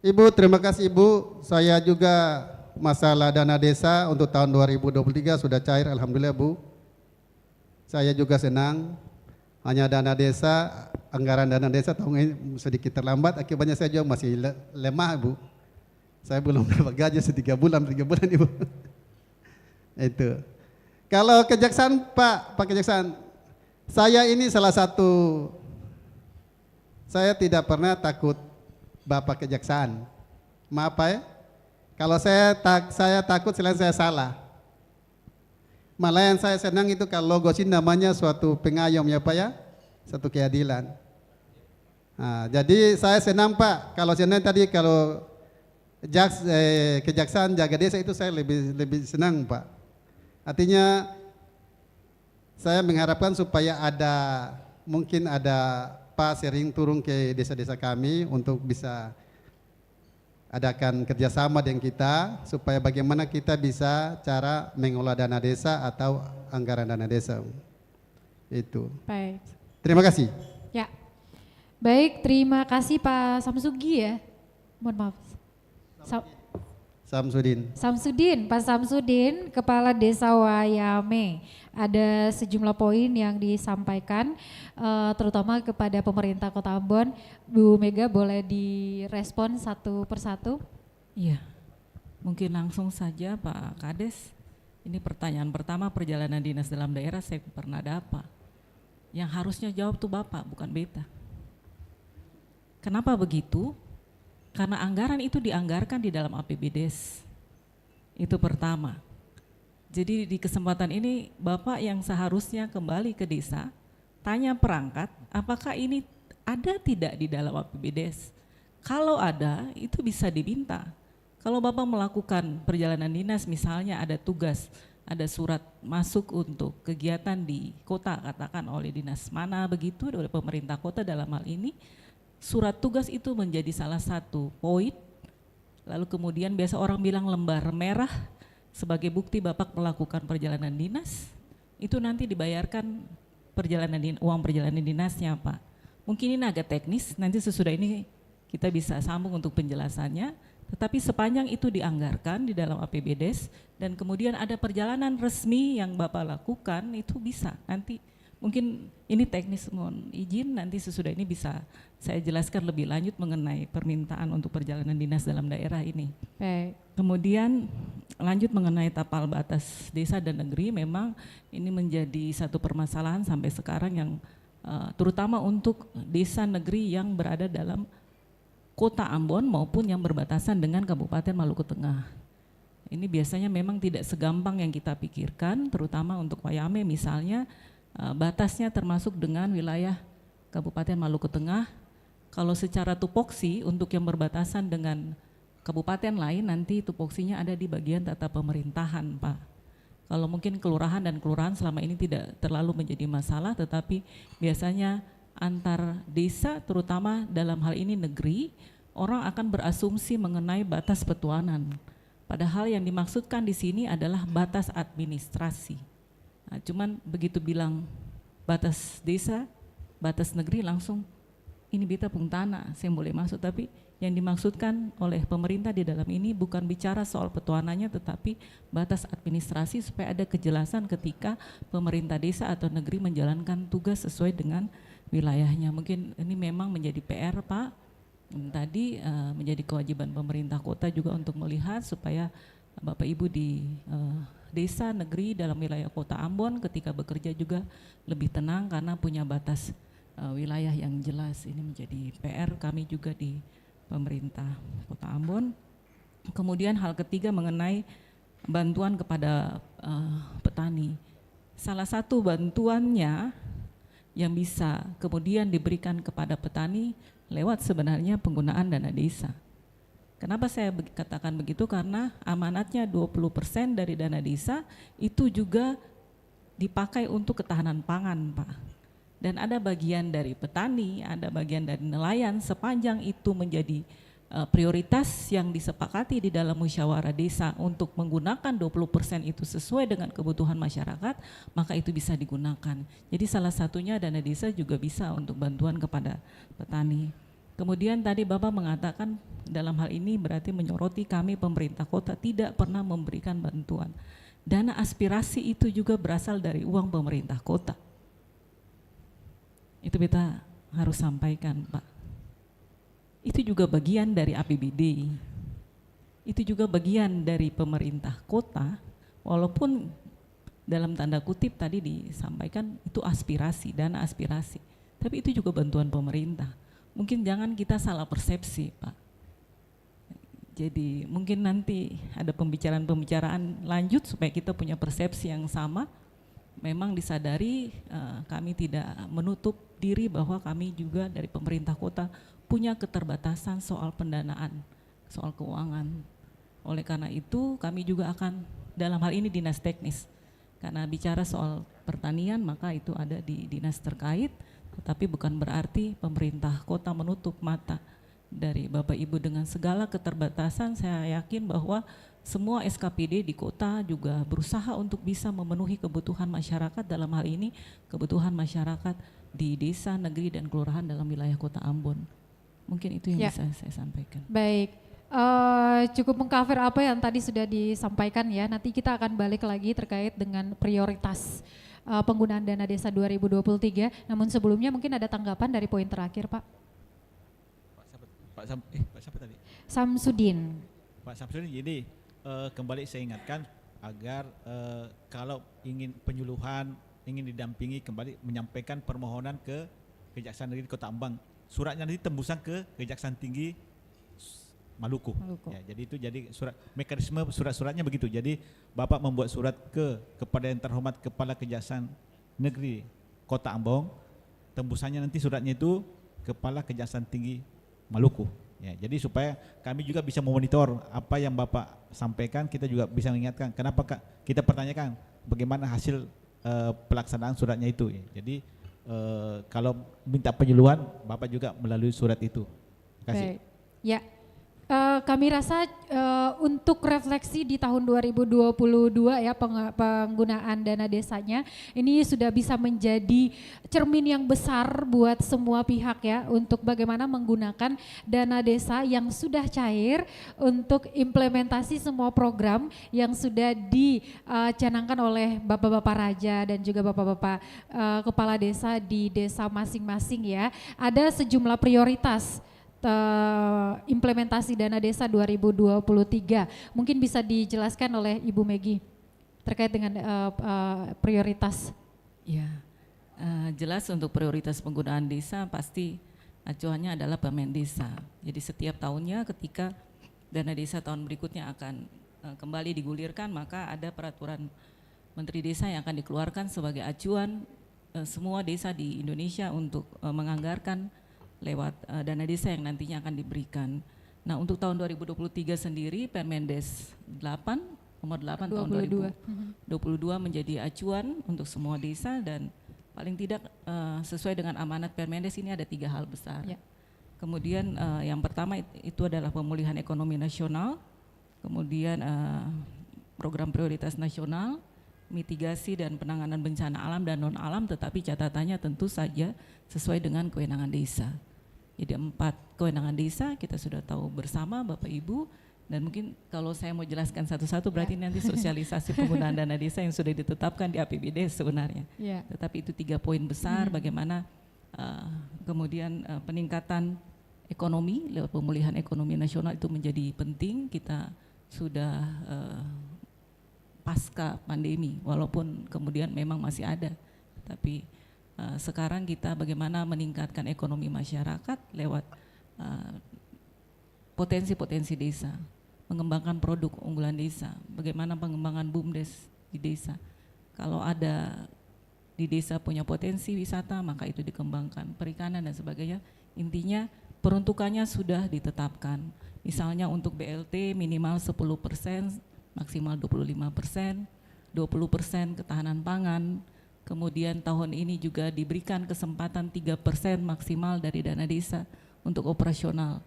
Ibu, terima kasih Ibu. Saya juga masalah dana desa untuk tahun 2023 sudah cair, alhamdulillah Bu. Saya juga senang. Hanya dana desa, anggaran dana desa tahun ini sedikit terlambat, akibatnya saya juga masih lemah, Bu. Saya belum dapat gaji 3 bulan Ibu. Itu. Kalau kejaksaan, Pak Kejaksaan, saya ini salah satu, saya tidak pernah takut Bapak Kejaksaan. Maaf Pak ya, kalau saya takut selain saya salah. Malah yang saya senang itu kalau logo sini namanya suatu pengayom ya Pak ya, satu keadilan. Nah, jadi saya senang Pak, kalau senang tadi kalau Kejaksaan jaga desa itu saya lebih senang Pak. Artinya saya mengharapkan supaya mungkin ada Pak sering turun ke desa-desa kami untuk bisa adakan kerjasama dengan kita supaya bagaimana kita bisa cara mengelola dana desa atau anggaran dana desa. Itu. Baik. Terima kasih. Ya. Baik, terima kasih Pak Samsugi ya. Mohon maaf. Samsudin, Pak Samsudin, Kepala Desa Wayame. Ada sejumlah poin yang disampaikan, terutama kepada pemerintah Kota Ambon. Bu Mega boleh direspon satu persatu? Iya, mungkin langsung saja Pak Kades. Ini pertanyaan pertama, perjalanan dinas dalam daerah saya pernah ada apa? Yang harusnya jawab tuh Bapak, bukan beta. Kenapa begitu? Karena anggaran itu dianggarkan di dalam APBDes. Itu pertama. Jadi di kesempatan ini Bapak yang seharusnya kembali ke desa, tanya perangkat apakah ini ada tidak di dalam APBDes. Kalau ada itu bisa diminta. Kalau Bapak melakukan perjalanan dinas misalnya ada tugas ada surat masuk untuk kegiatan di kota, katakan oleh dinas mana begitu, oleh pemerintah kota dalam hal ini, surat tugas itu menjadi salah satu poin. Lalu kemudian biasa orang bilang lembar merah sebagai bukti Bapak melakukan perjalanan dinas, itu nanti dibayarkan uang perjalanan dinasnya Pak. Mungkin ini agak teknis, nanti sesudah ini kita bisa sambung untuk penjelasannya, tetapi sepanjang itu dianggarkan di dalam APBDes dan kemudian ada perjalanan resmi yang Bapak lakukan, itu bisa nanti. Mungkin ini teknis, mohon izin nanti sesudah ini bisa saya jelaskan lebih lanjut mengenai permintaan untuk perjalanan dinas dalam daerah ini. Baik. Kemudian lanjut mengenai tapal batas desa dan negeri, memang ini menjadi satu permasalahan sampai sekarang yang terutama untuk desa negeri yang berada dalam kota Ambon maupun yang berbatasan dengan Kabupaten Maluku Tengah. Ini biasanya memang tidak segampang yang kita pikirkan, terutama untuk Wayame misalnya, batasnya termasuk dengan wilayah Kabupaten Maluku Tengah. Kalau secara tupoksi untuk yang berbatasan dengan kabupaten lain nanti tupoksinya ada di bagian tata pemerintahan Pak. Kalau mungkin kelurahan dan kelurahan selama ini tidak terlalu menjadi masalah, tetapi biasanya antar desa terutama dalam hal ini negeri, orang akan berasumsi mengenai batas petuanan. Padahal yang dimaksudkan di sini adalah batas administrasi. Nah, cuman begitu bilang batas desa, batas negeri langsung ini beta pung tanah, saya boleh masuk, tapi yang dimaksudkan oleh pemerintah di dalam ini bukan bicara soal petuanannya tetapi batas administrasi supaya ada kejelasan ketika pemerintah desa atau negeri menjalankan tugas sesuai dengan wilayahnya. Mungkin ini memang menjadi PR Pak, tadi menjadi kewajiban pemerintah kota juga untuk melihat supaya Bapak Ibu di desa negeri dalam wilayah kota Ambon ketika bekerja juga lebih tenang karena punya batas wilayah yang jelas. Ini menjadi PR kami juga di pemerintah kota Ambon. Kemudian hal ketiga mengenai bantuan kepada petani. Salah satu bantuannya yang bisa kemudian diberikan kepada petani lewat sebenarnya penggunaan dana desa. Kenapa saya katakan begitu? Karena amanatnya 20% dari dana desa itu juga dipakai untuk ketahanan pangan Pak. Dan ada bagian dari petani, ada bagian dari nelayan, sepanjang itu menjadi prioritas yang disepakati di dalam musyawarah desa untuk menggunakan 20% itu sesuai dengan kebutuhan masyarakat, maka itu bisa digunakan. Jadi salah satunya dana desa juga bisa untuk bantuan kepada petani. Kemudian tadi Bapak mengatakan dalam hal ini berarti menyoroti kami pemerintah kota tidak pernah memberikan bantuan. Dana aspirasi itu juga berasal dari uang pemerintah kota. Itu kita harus sampaikan Pak. Itu juga bagian dari APBD. Itu juga bagian dari pemerintah kota, walaupun dalam tanda kutip tadi disampaikan itu aspirasi, dana aspirasi. Tapi itu juga bantuan pemerintah. Mungkin jangan kita salah persepsi Pak. Jadi mungkin nanti ada pembicaraan-pembicaraan lanjut supaya kita punya persepsi yang sama. Memang disadari kami tidak menutup diri bahwa kami juga dari pemerintah kota punya keterbatasan soal pendanaan, soal keuangan. Oleh karena itu kami juga akan dalam hal ini dinas teknis. Karena bicara soal pertanian maka itu ada di dinas terkait, tetapi bukan berarti pemerintah kota menutup mata dari Bapak Ibu dengan segala keterbatasan. Saya yakin bahwa semua SKPD di kota juga berusaha untuk bisa memenuhi kebutuhan masyarakat, dalam hal ini kebutuhan masyarakat di desa, negeri, dan kelurahan dalam wilayah kota Ambon. Mungkin itu yang bisa saya sampaikan. Baik, cukup mengcover apa yang tadi sudah disampaikan ya. Nanti kita akan balik lagi terkait dengan prioritas penggunaan dana desa 2023. Namun sebelumnya mungkin ada tanggapan dari poin terakhir Pak. Pak siapa tadi? Samsudin. Pak Samsudin, jadi kembali saya ingatkan agar kalau ingin penyuluhan, ingin didampingi kembali menyampaikan permohonan ke Kejaksaan Negeri Kota Ambon. Suratnya nanti tembusan ke Kejaksaan Tinggi Maluku. Ya, jadi itu surat mekanisme surat-suratnya begitu. Jadi Bapak membuat surat kepada yang terhormat Kepala Kejaksaan Negeri Kota Ambon, tembusannya nanti suratnya itu Kepala Kejaksaan Tinggi Maluku. Ya, jadi supaya kami juga bisa memonitor apa yang Bapak sampaikan, kita juga bisa mengingatkan. Kenapa kita pertanyakan bagaimana hasil pelaksanaan suratnya itu. Ya. Jadi kalau minta penyuluhan, Bapak juga melalui surat itu. Terima kasih. Baik. Ya, kami rasa untuk refleksi di tahun 2022 ya penggunaan dana desanya ini sudah bisa menjadi cermin yang besar buat semua pihak ya untuk bagaimana menggunakan dana desa yang sudah cair untuk implementasi semua program yang sudah dicanangkan oleh Bapak-Bapak Raja dan juga Bapak-Bapak Kepala Desa di desa masing-masing ya. Ada sejumlah prioritas implementasi dana desa 2023. Mungkin bisa dijelaskan oleh Ibu Megi terkait dengan prioritas. Ya, jelas untuk prioritas penggunaan desa pasti acuannya adalah Permen Desa. Jadi setiap tahunnya ketika dana desa tahun berikutnya akan kembali digulirkan, maka ada peraturan Menteri Desa yang akan dikeluarkan sebagai acuan semua desa di Indonesia untuk menganggarkan lewat dana desa yang nantinya akan diberikan. Nah untuk tahun 2023 sendiri Permendes 8, nomor 8 tahun 2022 menjadi acuan untuk semua desa dan paling tidak sesuai dengan amanat Permendes ini ada 3 hal besar. Ya. Kemudian yang pertama itu adalah pemulihan ekonomi nasional, kemudian program prioritas nasional, mitigasi dan penanganan bencana alam dan non alam, tetapi catatannya tentu saja sesuai dengan kewenangan desa. Jadi 4 kewenangan desa kita sudah tahu bersama Bapak Ibu, dan mungkin kalau saya mau jelaskan satu-satu berarti nanti sosialisasi penggunaan dana desa yang sudah ditetapkan di APBD sebenarnya. Tetapi itu 3 poin besar bagaimana kemudian peningkatan ekonomi lewat pemulihan ekonomi nasional itu menjadi penting. Kita sudah pasca pandemi walaupun kemudian memang masih ada, tapi sekarang kita bagaimana meningkatkan ekonomi masyarakat lewat potensi-potensi desa, mengembangkan produk unggulan desa, bagaimana pengembangan BUMDes di desa. Kalau ada di desa punya potensi wisata maka itu dikembangkan, perikanan dan sebagainya. Intinya peruntukannya sudah ditetapkan. Misalnya untuk BLT minimal 10%, maksimal 25%, 20% ketahanan pangan. Kemudian tahun ini juga diberikan kesempatan 3% maksimal dari dana desa untuk operasional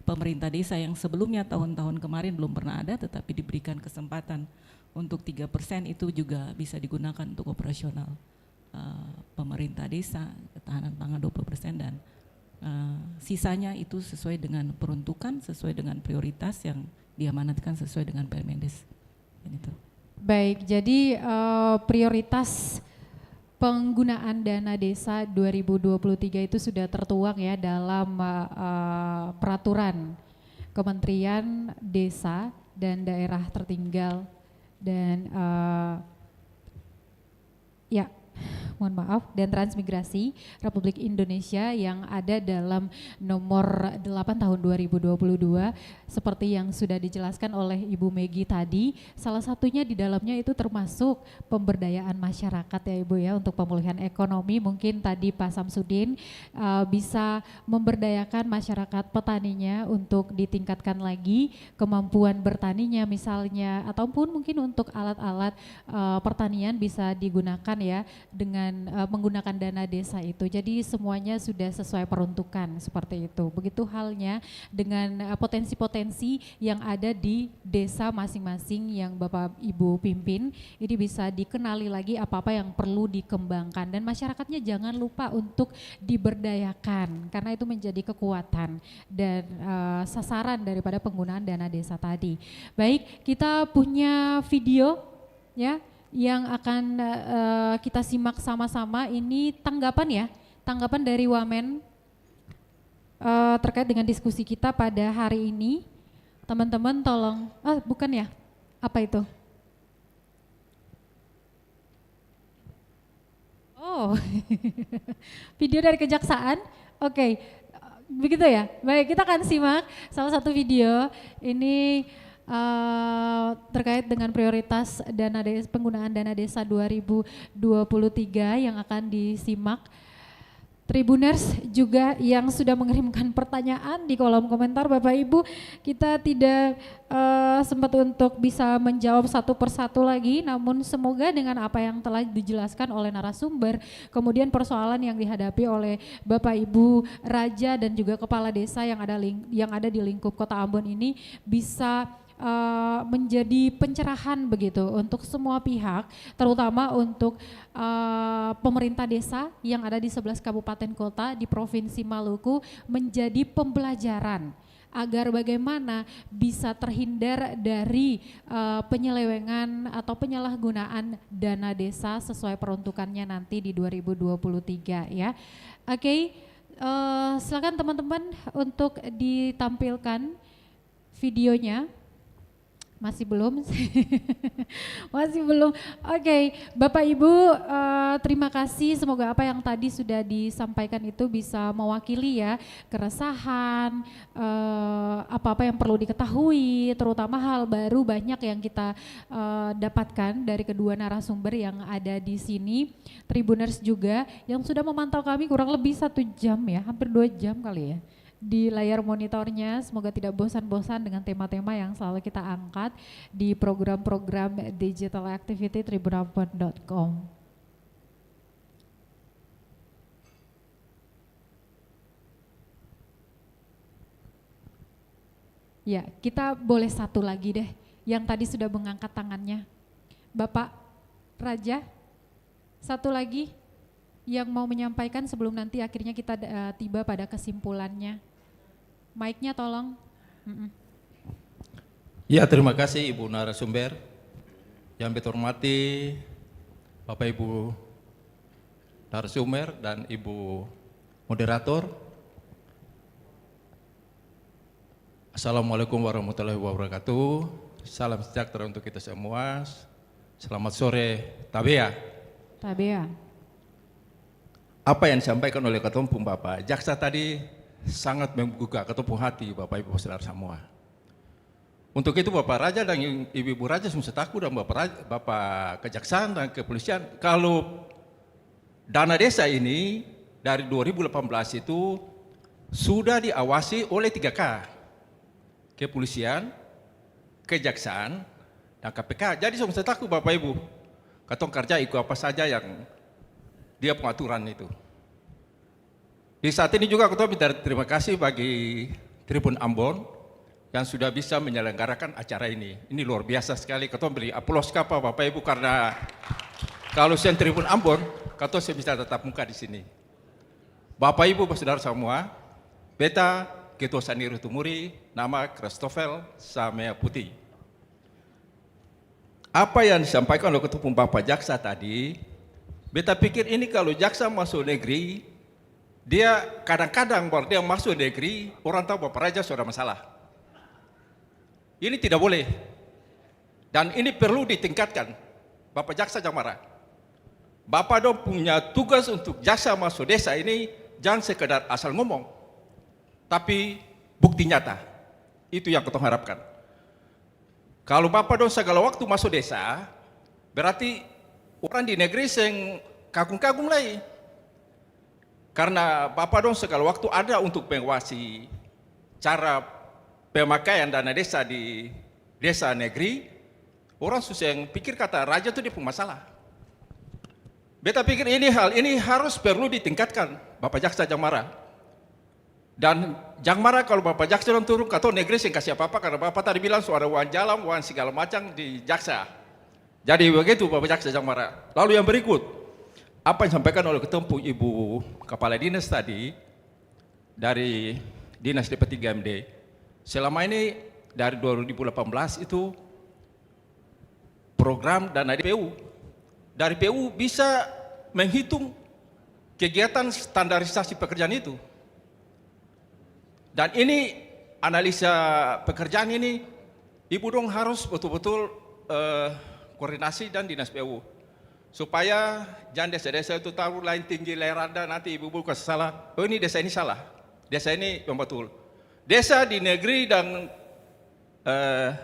pemerintah desa yang sebelumnya tahun-tahun kemarin belum pernah ada, tetapi diberikan kesempatan untuk 3% itu juga bisa digunakan untuk operasional pemerintah desa, ketahanan pangan 20% dan sisanya itu sesuai dengan peruntukan, sesuai dengan prioritas yang diamanatkan sesuai dengan Permendes. Baik, jadi prioritas penggunaan dana desa 2023 itu sudah tertuang ya dalam peraturan Kementerian Desa dan Daerah Tertinggal dan ya mohon maaf, dan Transmigrasi Republik Indonesia yang ada dalam nomor 8 tahun 2022 seperti yang sudah dijelaskan oleh Ibu Megi tadi. Salah satunya di dalamnya itu termasuk pemberdayaan masyarakat ya Ibu ya, untuk pemulihan ekonomi. Mungkin tadi Pak Samsudin bisa memberdayakan masyarakat petaninya untuk ditingkatkan lagi kemampuan bertaninya misalnya, ataupun mungkin untuk alat-alat pertanian bisa digunakan ya dengan menggunakan dana desa itu. Jadi semuanya sudah sesuai peruntukan seperti itu. Begitu halnya dengan potensi-potensi yang ada di desa masing-masing yang Bapak Ibu pimpin, ini bisa dikenali lagi apa-apa yang perlu dikembangkan dan masyarakatnya jangan lupa untuk diberdayakan karena itu menjadi kekuatan dan sasaran daripada penggunaan dana desa tadi. Baik, kita punya video ya yang akan kita simak sama-sama. Ini tanggapan dari Wamen terkait dengan diskusi kita pada hari ini. Teman-teman tolong, bukan ya, apa itu? Oh, video dari Kejaksaan, oke, begitu ya. Baik, kita akan simak salah satu video ini terkait dengan prioritas penggunaan dana desa 2023 yang akan disimak Tribuners juga yang sudah mengirimkan pertanyaan di kolom komentar, Bapak Ibu, kita tidak sempat untuk bisa menjawab satu persatu lagi, namun semoga dengan apa yang telah dijelaskan oleh narasumber, kemudian persoalan yang dihadapi oleh Bapak Ibu Raja dan juga Kepala Desa yang ada di lingkup Kota Ambon ini bisa menjadi pencerahan begitu untuk semua pihak, terutama untuk pemerintah desa yang ada di 11 kabupaten kota di Provinsi Maluku, menjadi pembelajaran agar bagaimana bisa terhindar dari penyelewengan atau penyalahgunaan dana desa sesuai peruntukannya nanti di 2023 ya. Oke, silakan teman-teman untuk ditampilkan videonya. Masih belum? Masih belum. Oke, Bapak Ibu, terima kasih. Semoga apa yang tadi sudah disampaikan itu bisa mewakili ya keresahan, apa-apa yang perlu diketahui, terutama hal baru banyak yang kita dapatkan dari kedua narasumber yang ada di sini. Tribuners juga yang sudah memantau kami kurang lebih 1 jam ya, hampir 2 jam kali ya di layar monitornya. Semoga tidak bosan-bosan dengan tema-tema yang selalu kita angkat di program-program digital activity tribunambon.com. Ya, kita boleh satu lagi deh yang tadi sudah mengangkat tangannya. Bapak Raja, satu lagi yang mau menyampaikan sebelum nanti akhirnya kita tiba pada kesimpulannya. Mic-nya tolong. Ya, terima kasih Ibu narasumber. Yang saya hormati Bapak Ibu narasumber dan Ibu moderator. Assalamualaikum warahmatullahi wabarakatuh. Salam sejahtera untuk kita semua. Selamat sore, Tabea. Tabea. Apa yang disampaikan oleh Ketua Umum Bapak Jaksa tadi sangat menggugah ketua hati Bapak Ibu saudara semua. Untuk itu Bapak Raja dan Ibu Raja semesta takut dan Bapak Kejaksaan dan Kepolisian, kalau dana desa ini dari 2018 itu sudah diawasi oleh 3K, Kepolisian, Kejaksaan, dan KPK. Jadi semesta takut Bapak Ibu, katong kerja ikut apa saja yang dia pengaturan itu. Di saat ini juga Ketua minta terima kasih bagi Tribun Ambon yang sudah bisa menyelenggarakan acara ini. Ini luar biasa sekali. Ketua beri aplaus kapa Bapak Ibu, karena kalau saya Tribun Ambon, Ketua saya bisa tetap muka di sini. Bapak Ibu saudara semua, beta Ketua Saniru Tumuri, nama Christopher Samea Putih. Apa yang disampaikan oleh Ketua Umum Bapak Jaksa tadi, beta pikir ini kalau jaksa masuk negeri, dia kadang-kadang baru dia masuk negeri, orang tahu Bapak Raja sudah masalah. Ini tidak boleh. Dan ini perlu ditingkatkan. Bapak Jaksa jangan marah. Bapak dong punya tugas untuk jaksa masuk desa ini, jangan sekedar asal ngomong, tapi bukti nyata. Itu yang kita harapkan. Kalau Bapak dong segala waktu masuk desa, berarti orang di negeri yang kagum-kagum lagi. Karena Bapak dong segala waktu ada untuk mengawasi cara pemakaian dana desa di desa negeri. Orang susah yang pikir kata raja itu dia punya masalah. Beta pikir hal ini harus perlu ditingkatkan. Bapak Jaksa jangan marah. Dan jangan marah kalau Bapak Jaksa turun kata negeri yang kasih apa-apa, karena Bapak tadi bilang suara uang jalan, uang segala macam di Jaksa. Jadi begitu Bapak Jaksa jangan marah. Lalu yang berikut, apa yang disampaikan oleh Ketua Ibu Kepala Dinas tadi dari Dinas DP3MD, selama ini dari 2018 itu program dana DPU. Dari PU bisa menghitung kegiatan standarisasi pekerjaan itu. Dan ini analisa pekerjaan ini, Ibu dong harus betul-betul koordinasi dan Dinas PU. Supaya jangan desa-desa itu tahu lain tinggi, lain rendah, nanti Ibu bukan salah. Oh ini desa ini salah, desa ini yang betul. Desa di negeri dan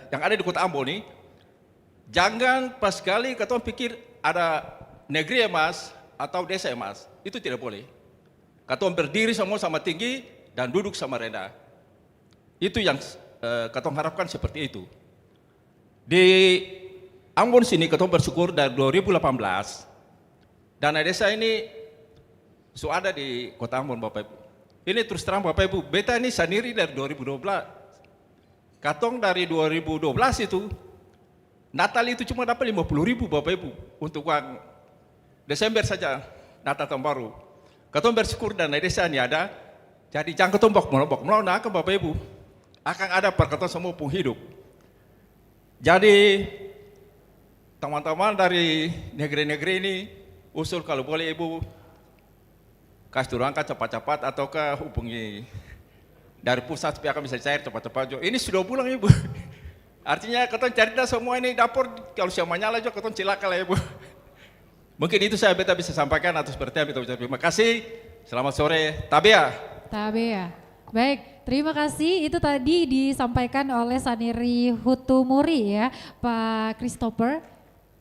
yang ada di Kota Ambon ini, jangan pas kali Ketua pikir ada negeri emas atau desa emas, itu tidak boleh. Katong berdiri semua sama tinggi dan duduk sama rendah. Itu yang katong harapkan seperti itu. Di Ambon sini katong bersyukur dari 2018 dana desa ini sudah ada di Kota Ambon Bapak Ibu. Ini terus terang Bapak Ibu, beta ini sendiri dari 2012. Katong dari 2012 itu Natal itu cuma dapat 50.000 Bapak Ibu untuk uang Desember saja Natal tahun baru. Katong bersyukur dana desa ini ada. Jadi jangan katong bok melonok akan Bapak Ibu akan ada perkatuan semua pun hidup. Jadi teman-teman dari negeri-negeri ini usul kalau boleh Ibu kasih turun angka cepat-cepat ataukah hubungi dari pusat supaya kami bisa cair cepat-cepat. Ini sudah pulang Ibu. Artinya katong cerita semua ini dapur kalau siapa nyala juga katong cilaka lah Ibu. Mungkin itu saya beta bisa sampaikan atas pertanyaan beta. Terima kasih. Selamat sore. Tabea. Tabea. Baik, terima kasih. Itu tadi disampaikan oleh Saniri Hutumuri ya, Pak Christopher.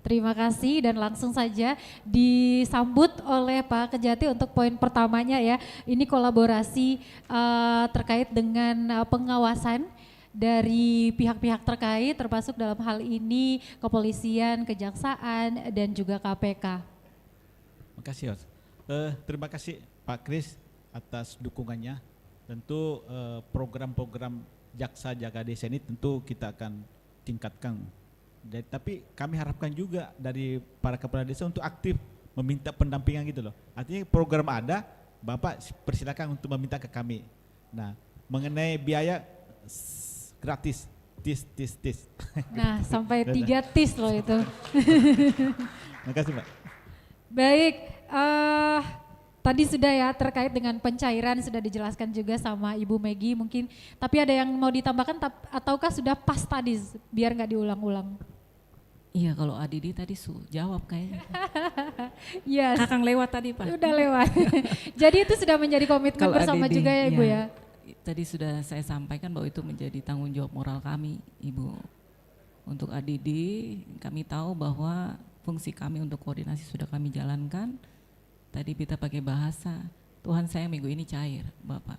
Terima kasih dan langsung saja disambut oleh Pak Kejati untuk poin pertamanya ya. Ini kolaborasi terkait dengan pengawasan dari pihak-pihak terkait termasuk dalam hal ini kepolisian, kejaksaan dan juga KPK. Makasih Os. Terima kasih Pak Kris atas dukungannya. Tentu program-program Jaksa Jaga Desa ini tentu kita akan tingkatkan. Tapi kami harapkan juga dari para kepala desa untuk aktif meminta pendampingan gitu loh. Artinya program ada, Bapak persilakan untuk meminta ke kami. Nah, mengenai biaya gratis, tis. Nah, sampai 3 tis loh itu. Terima kasih Pak. Baik, tadi sudah ya terkait dengan pencairan sudah dijelaskan juga sama Ibu Megi mungkin. Tapi ada yang mau ditambahkan ataukah sudah pas tadi biar nggak diulang-ulang? Iya, kalau Adidi tadi jawab kayaknya. Yes. Kakang lewat tadi Pak. Udah lewat. Jadi itu sudah menjadi komitmen Kalau bersama Adidi, juga ya Ibu ya? Tadi sudah saya sampaikan bahwa itu menjadi tanggung jawab moral kami Ibu. Untuk Adidi kami tahu bahwa fungsi kami untuk koordinasi sudah kami jalankan. Tadi kita pakai bahasa, Tuhan saya minggu ini cair Bapak.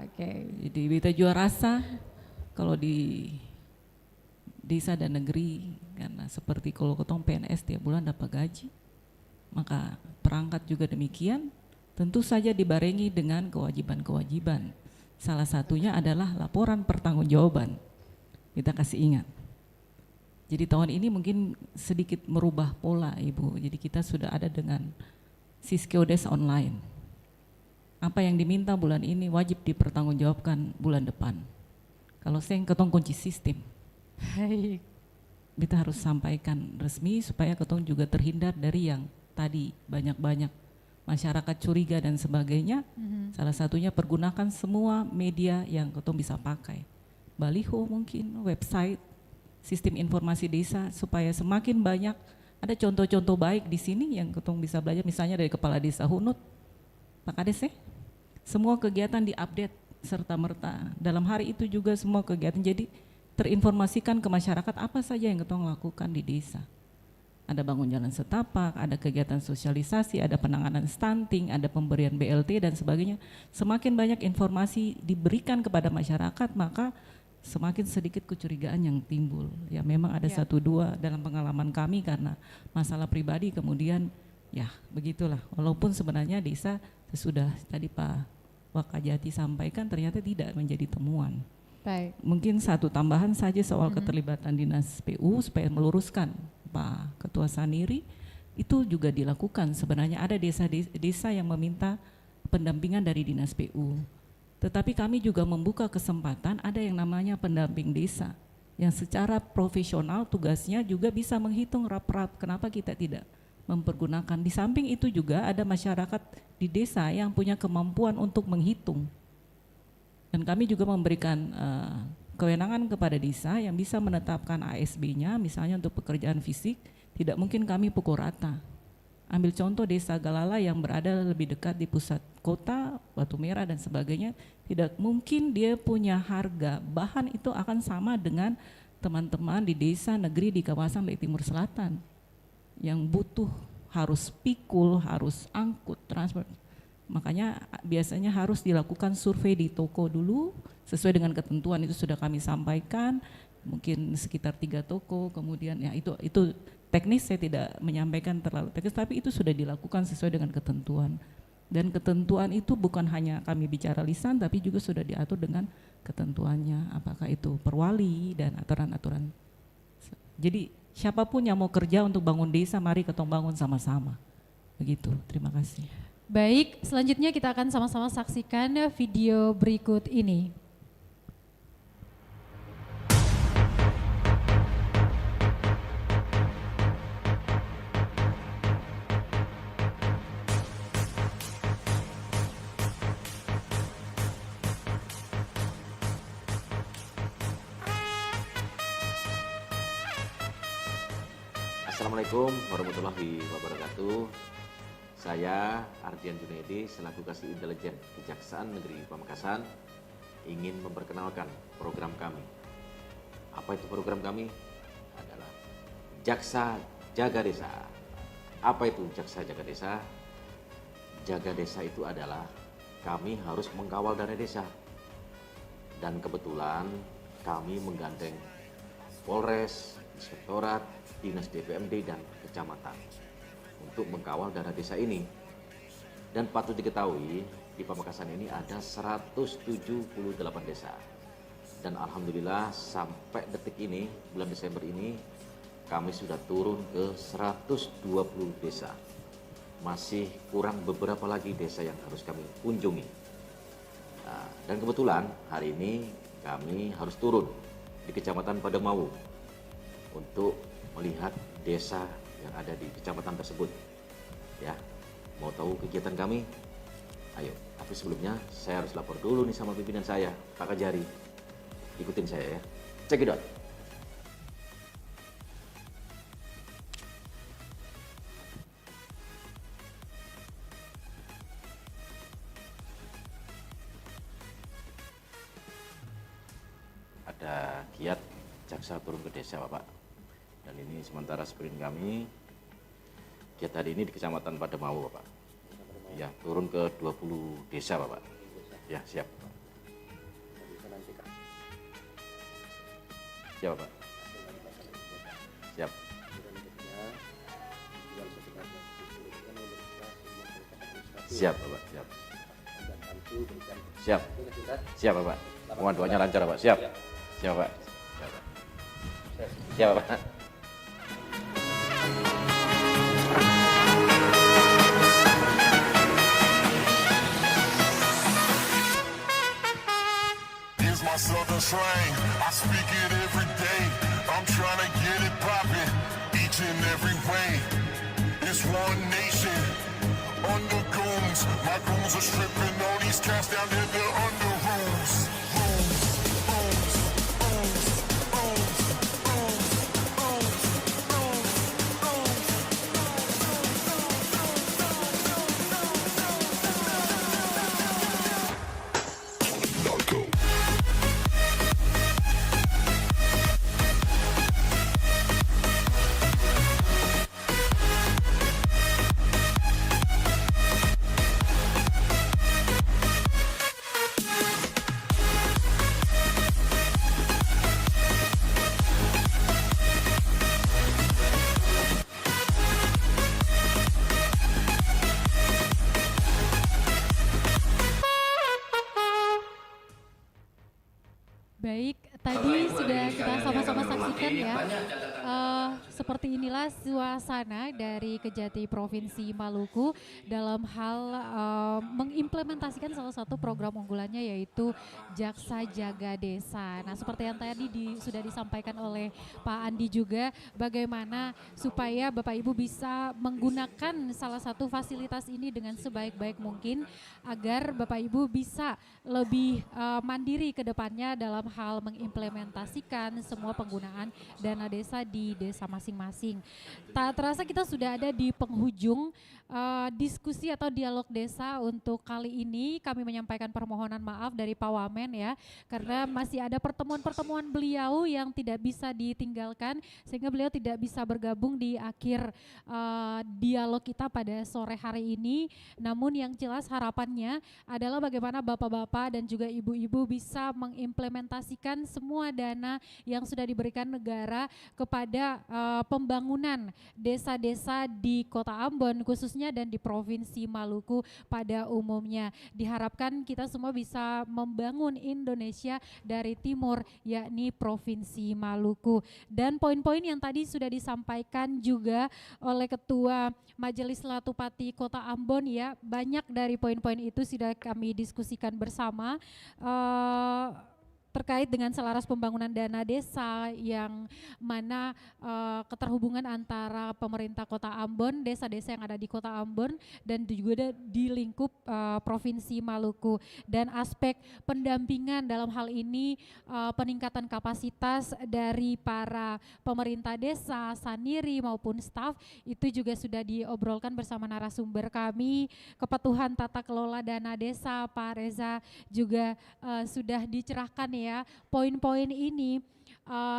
Oke. Jadi kita jual rasa kalau di desa dan negeri, karena seperti kalau ketong PNS tiap bulan dapat gaji, maka perangkat juga demikian, tentu saja dibarengi dengan kewajiban-kewajiban. Salah satunya adalah laporan pertanggungjawaban. Kita kasih ingat. Jadi tahun ini mungkin sedikit merubah pola Ibu, jadi kita sudah ada dengan Siskeodes online. Apa yang diminta bulan ini wajib dipertanggungjawabkan bulan depan. Kalau saya ketong kunci sistem. Baik. Kita harus sampaikan resmi supaya ketong juga terhindar dari yang tadi banyak-banyak masyarakat curiga dan sebagainya. Salah satunya pergunakan semua media yang ketong bisa pakai. Baliho mungkin, website, sistem informasi desa supaya semakin banyak ada contoh-contoh baik di sini yang ketong bisa belajar, misalnya dari Kepala Desa Hunut, Pak Kades semua kegiatan diupdate serta merta. Dalam hari itu juga semua kegiatan jadi terinformasikan ke masyarakat apa saja yang ketong lakukan di desa. Ada bangun jalan setapak, ada kegiatan sosialisasi, ada penanganan stunting, ada pemberian BLT dan sebagainya. Semakin banyak informasi diberikan kepada masyarakat, maka semakin sedikit kecurigaan yang timbul. Ya memang ada satu dua dalam pengalaman kami karena masalah pribadi kemudian ya begitulah. Walaupun sebenarnya desa sesudah tadi Pak Wakajati sampaikan ternyata tidak menjadi temuan. Baik. Mungkin satu tambahan saja soal keterlibatan dinas PU supaya meluruskan Pak Ketua Saniri, itu juga dilakukan. Sebenarnya ada desa-desa yang meminta pendampingan dari dinas PU. Tetapi kami juga membuka kesempatan ada yang namanya pendamping desa yang secara profesional tugasnya juga bisa menghitung rap-rap. Kenapa kita tidak mempergunakan? Di samping itu juga ada masyarakat di desa yang punya kemampuan untuk menghitung. Dan kami juga memberikan kewenangan kepada desa yang bisa menetapkan ASB-nya, misalnya untuk pekerjaan fisik, tidak mungkin kami pukul rata. Ambil contoh desa Galala yang berada lebih dekat di pusat kota, Batu Merah dan sebagainya, tidak mungkin dia punya harga bahan itu akan sama dengan teman-teman di desa negeri di kawasan Lek Timur Selatan yang butuh harus pikul, harus angkut, transport. Makanya biasanya harus dilakukan survei di toko dulu sesuai dengan ketentuan, itu sudah kami sampaikan, mungkin sekitar 3 toko, kemudian ya itu teknis, saya tidak menyampaikan terlalu teknis, tapi itu sudah dilakukan sesuai dengan ketentuan. Dan ketentuan itu bukan hanya kami bicara lisan, tapi juga sudah diatur dengan ketentuannya, apakah itu perwali dan aturan-aturan. Jadi siapapun yang mau kerja untuk bangun desa, mari ketong bangun sama-sama. Begitu, terima kasih. Baik, selanjutnya kita akan sama-sama saksikan video berikut ini. Assalamualaikum warahmatullahi wabarakatuh. Saya Ardian Junaidi selaku Kasih Intelijen Kejaksaan Negeri Pamekasan ingin memperkenalkan program kami. Apa itu program kami? Adalah Jaksa Jaga Desa. Apa itu Jaksa Jaga Desa? Jaga desa itu adalah kami harus mengkawal dana desa. Dan kebetulan kami menggandeng Polres, Inspektorat, Dinas DPMD dan Kecamatan untuk mengkawal dana desa ini. Dan patut diketahui di Pamekasan ini ada 178 desa. Dan alhamdulillah sampai detik ini, bulan Desember ini, kami sudah turun ke 120 desa. Masih kurang beberapa lagi desa yang harus kami kunjungi. Nah, dan kebetulan hari ini kami harus turun di Kecamatan Padamawu untuk melihat desa yang ada di kecamatan tersebut. Ya, mau tahu kegiatan kami? Ayo, tapi sebelumnya saya harus lapor dulu nih sama pimpinan saya, Pak Kajari. Ikutin saya ya. Check it out. Ada kiat jaksa turun ke desa, Bapak. Dan ini sementara sprint kami, kiat hari ini di Kecamatan Padamawu, Bapak. Ya, turun ke 20 desa, Bapak. Ya, siap. Siap, Bapak. Siap. Siap, Bapak. Siap. Siap. Siap, Bapak. Mohon doanya lancar, Bapak. Siap. Siap, Bapak. Siap, Bapak. Siap, Bapak. Southern slang, I speak it every day. I'm trying to get it poppin' each and every way. It's one nation under goons. My goons are stripping all these cats down there, they're under rules. Rules, rules, rules, rules, rules, rules, rules, Narco. Baik, tadi sudah kita sama-sama saksikan ya. Seperti inilah suasana dari Kejati Provinsi Maluku dalam hal mengimplementasikan salah satu program unggulannya yaitu Jaksa Jaga Desa. Nah, seperti yang tadi sudah disampaikan oleh Pak Andi juga, bagaimana supaya Bapak Ibu bisa menggunakan salah satu fasilitas ini dengan sebaik-baik mungkin agar Bapak Ibu bisa lebih mandiri ke depannya dalam hal mengimplementasikan semua penggunaan dana desa di di desa masing-masing. Tak terasa kita sudah ada di penghujung diskusi atau dialog desa untuk kali ini. Kami menyampaikan permohonan maaf dari Pak Wamen ya, karena masih ada pertemuan-pertemuan beliau yang tidak bisa ditinggalkan sehingga beliau tidak bisa bergabung di akhir dialog kita pada sore hari ini. Namun yang jelas harapannya adalah bagaimana bapak-bapak dan juga ibu-ibu bisa mengimplementasikan semua dana yang sudah diberikan negara kepada pembangunan desa-desa di Kota Ambon khususnya dan di Provinsi Maluku pada umumnya. Diharapkan kita semua bisa membangun Indonesia dari timur, yakni Provinsi Maluku. Dan poin-poin yang tadi sudah disampaikan juga oleh Ketua Majelis Latupati Kota Ambon ya, banyak dari poin-poin itu sudah kami diskusikan bersama. Terkait dengan selaras pembangunan dana desa yang mana keterhubungan antara pemerintah Kota Ambon, desa-desa yang ada di Kota Ambon dan juga di lingkup Provinsi Maluku, dan aspek pendampingan dalam hal ini peningkatan kapasitas dari para pemerintah desa, saniri maupun staf itu juga sudah diobrolkan bersama narasumber kami. Kepatuhan tata kelola dana desa Pak Reza juga sudah dicerahkan ya. Poin-poin ini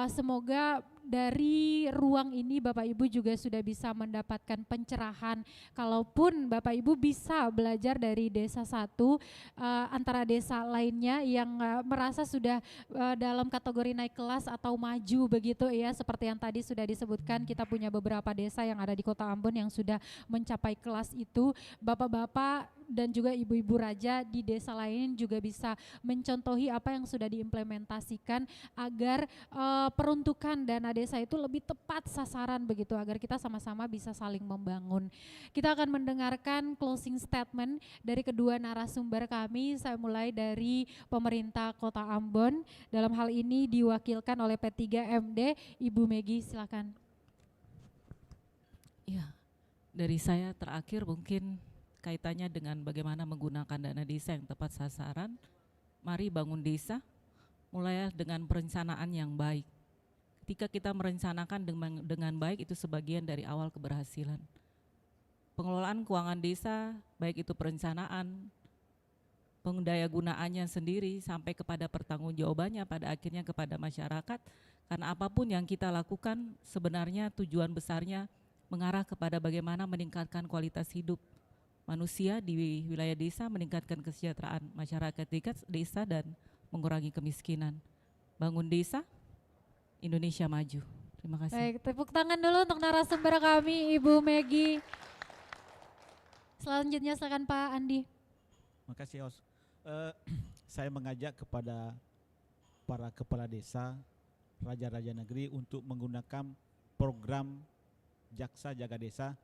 semoga dari ruang ini Bapak Ibu juga sudah bisa mendapatkan pencerahan. Kalaupun Bapak Ibu bisa belajar dari desa satu antara desa lainnya yang merasa sudah dalam kategori naik kelas atau maju begitu ya, seperti yang tadi sudah disebutkan, kita punya beberapa desa yang ada di Kota Ambon yang sudah mencapai kelas itu. Bapak-bapak dan juga ibu-ibu raja di desa lain juga bisa mencontohi apa yang sudah diimplementasikan agar peruntukan dana desa itu lebih tepat sasaran begitu, agar kita sama-sama bisa saling membangun. Kita akan mendengarkan closing statement dari kedua narasumber kami. Saya mulai dari pemerintah Kota Ambon, dalam hal ini diwakilkan oleh P3MD, Ibu Megi, silakan. Ya, dari saya terakhir mungkin kaitannya dengan bagaimana menggunakan dana desa yang tepat sasaran. Mari bangun desa, mulai dengan perencanaan yang baik. Ketika kita merencanakan dengan baik, itu sebagian dari awal keberhasilan. Pengelolaan keuangan desa, baik itu perencanaan, pendaya gunaannya sendiri, sampai kepada pertanggungjawabannya pada akhirnya kepada masyarakat. Karena apapun yang kita lakukan sebenarnya tujuan besarnya mengarah kepada bagaimana meningkatkan kualitas hidup manusia di wilayah desa, meningkatkan kesejahteraan masyarakat desa dan mengurangi kemiskinan. Bangun desa, Indonesia maju. Terima kasih. Baik, tepuk tangan dulu untuk narasumber kami, Ibu Megi. Selanjutnya silakan Pak Andi. Makasih Os. Saya mengajak kepada para kepala desa, raja-raja negeri untuk menggunakan program Jaksa Jaga Desa.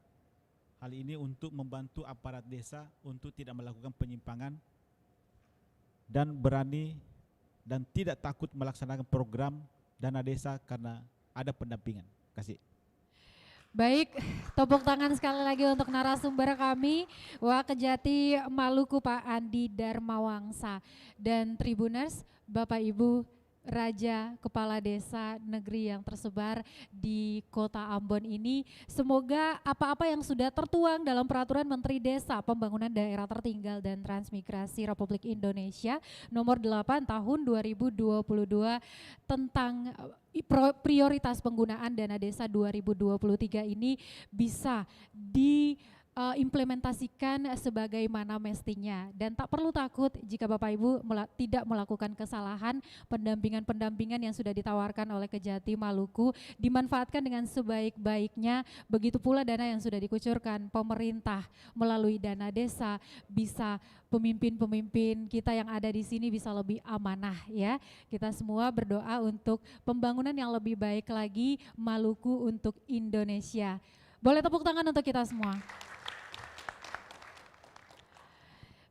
Hal ini untuk membantu aparat desa untuk tidak melakukan penyimpangan dan berani dan tidak takut melaksanakan program dana desa karena ada pendampingan. Kasih. Baik, tepuk tangan sekali lagi untuk narasumber kami, Wakejati Maluku Pak Andi Darmawangsa, dan Tribuners, Bapak Ibu Raja Kepala Desa Negeri yang tersebar di Kota Ambon ini. Semoga apa-apa yang sudah tertuang dalam Peraturan Menteri Desa Pembangunan Daerah Tertinggal dan Transmigrasi Republik Indonesia nomor 8 tahun 2022 tentang prioritas penggunaan dana desa 2023 ini bisa implementasikan sebagaimana mestinya, dan tak perlu takut jika Bapak Ibu tidak melakukan kesalahan. Pendampingan yang sudah ditawarkan oleh Kejati Maluku dimanfaatkan dengan sebaik-baiknya. Begitu pula dana yang sudah dikucurkan pemerintah melalui dana desa, bisa pemimpin-pemimpin kita yang ada di sini bisa lebih amanah ya. Kita semua berdoa untuk pembangunan yang lebih baik lagi Maluku untuk Indonesia. Boleh tepuk tangan untuk kita semua.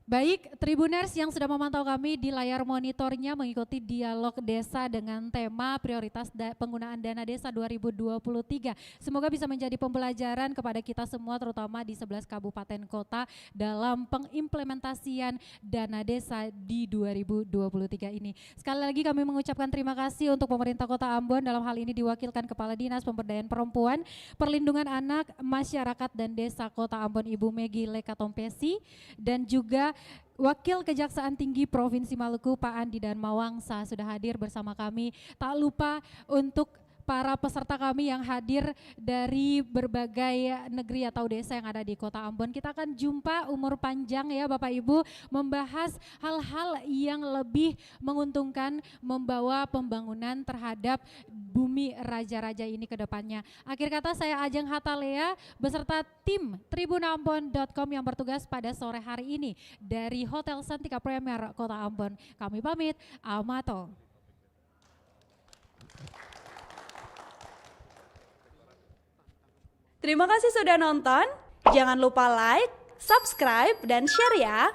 Baik, Tribuners yang sudah memantau kami di layar monitornya mengikuti dialog desa dengan tema prioritas penggunaan dana desa 2023. Semoga bisa menjadi pembelajaran kepada kita semua terutama di 11 kabupaten kota dalam pengimplementasian dana desa di 2023 ini. Sekali lagi kami mengucapkan terima kasih untuk pemerintah Kota Ambon, dalam hal ini diwakilkan Kepala Dinas Pemberdayaan Perempuan, Perlindungan Anak, Masyarakat dan Desa Kota Ambon Ibu Megi Lekatompesi, dan juga Wakil Kejaksaan Tinggi Provinsi Maluku Pak Andi dan Mawangsa sudah hadir bersama kami. Tak lupa untuk para peserta kami yang hadir dari berbagai negeri atau desa yang ada di Kota Ambon. Kita akan jumpa umur panjang ya Bapak Ibu, membahas hal-hal yang lebih menguntungkan, membawa pembangunan terhadap bumi raja-raja ini ke depannya. Akhir kata saya Ajeng Hatalea beserta tim tribunambon.com yang bertugas pada sore hari ini dari Hotel Santika Premier Kota Ambon. Kami pamit, Amato. Terima kasih sudah nonton. Jangan lupa like, subscribe, dan share ya.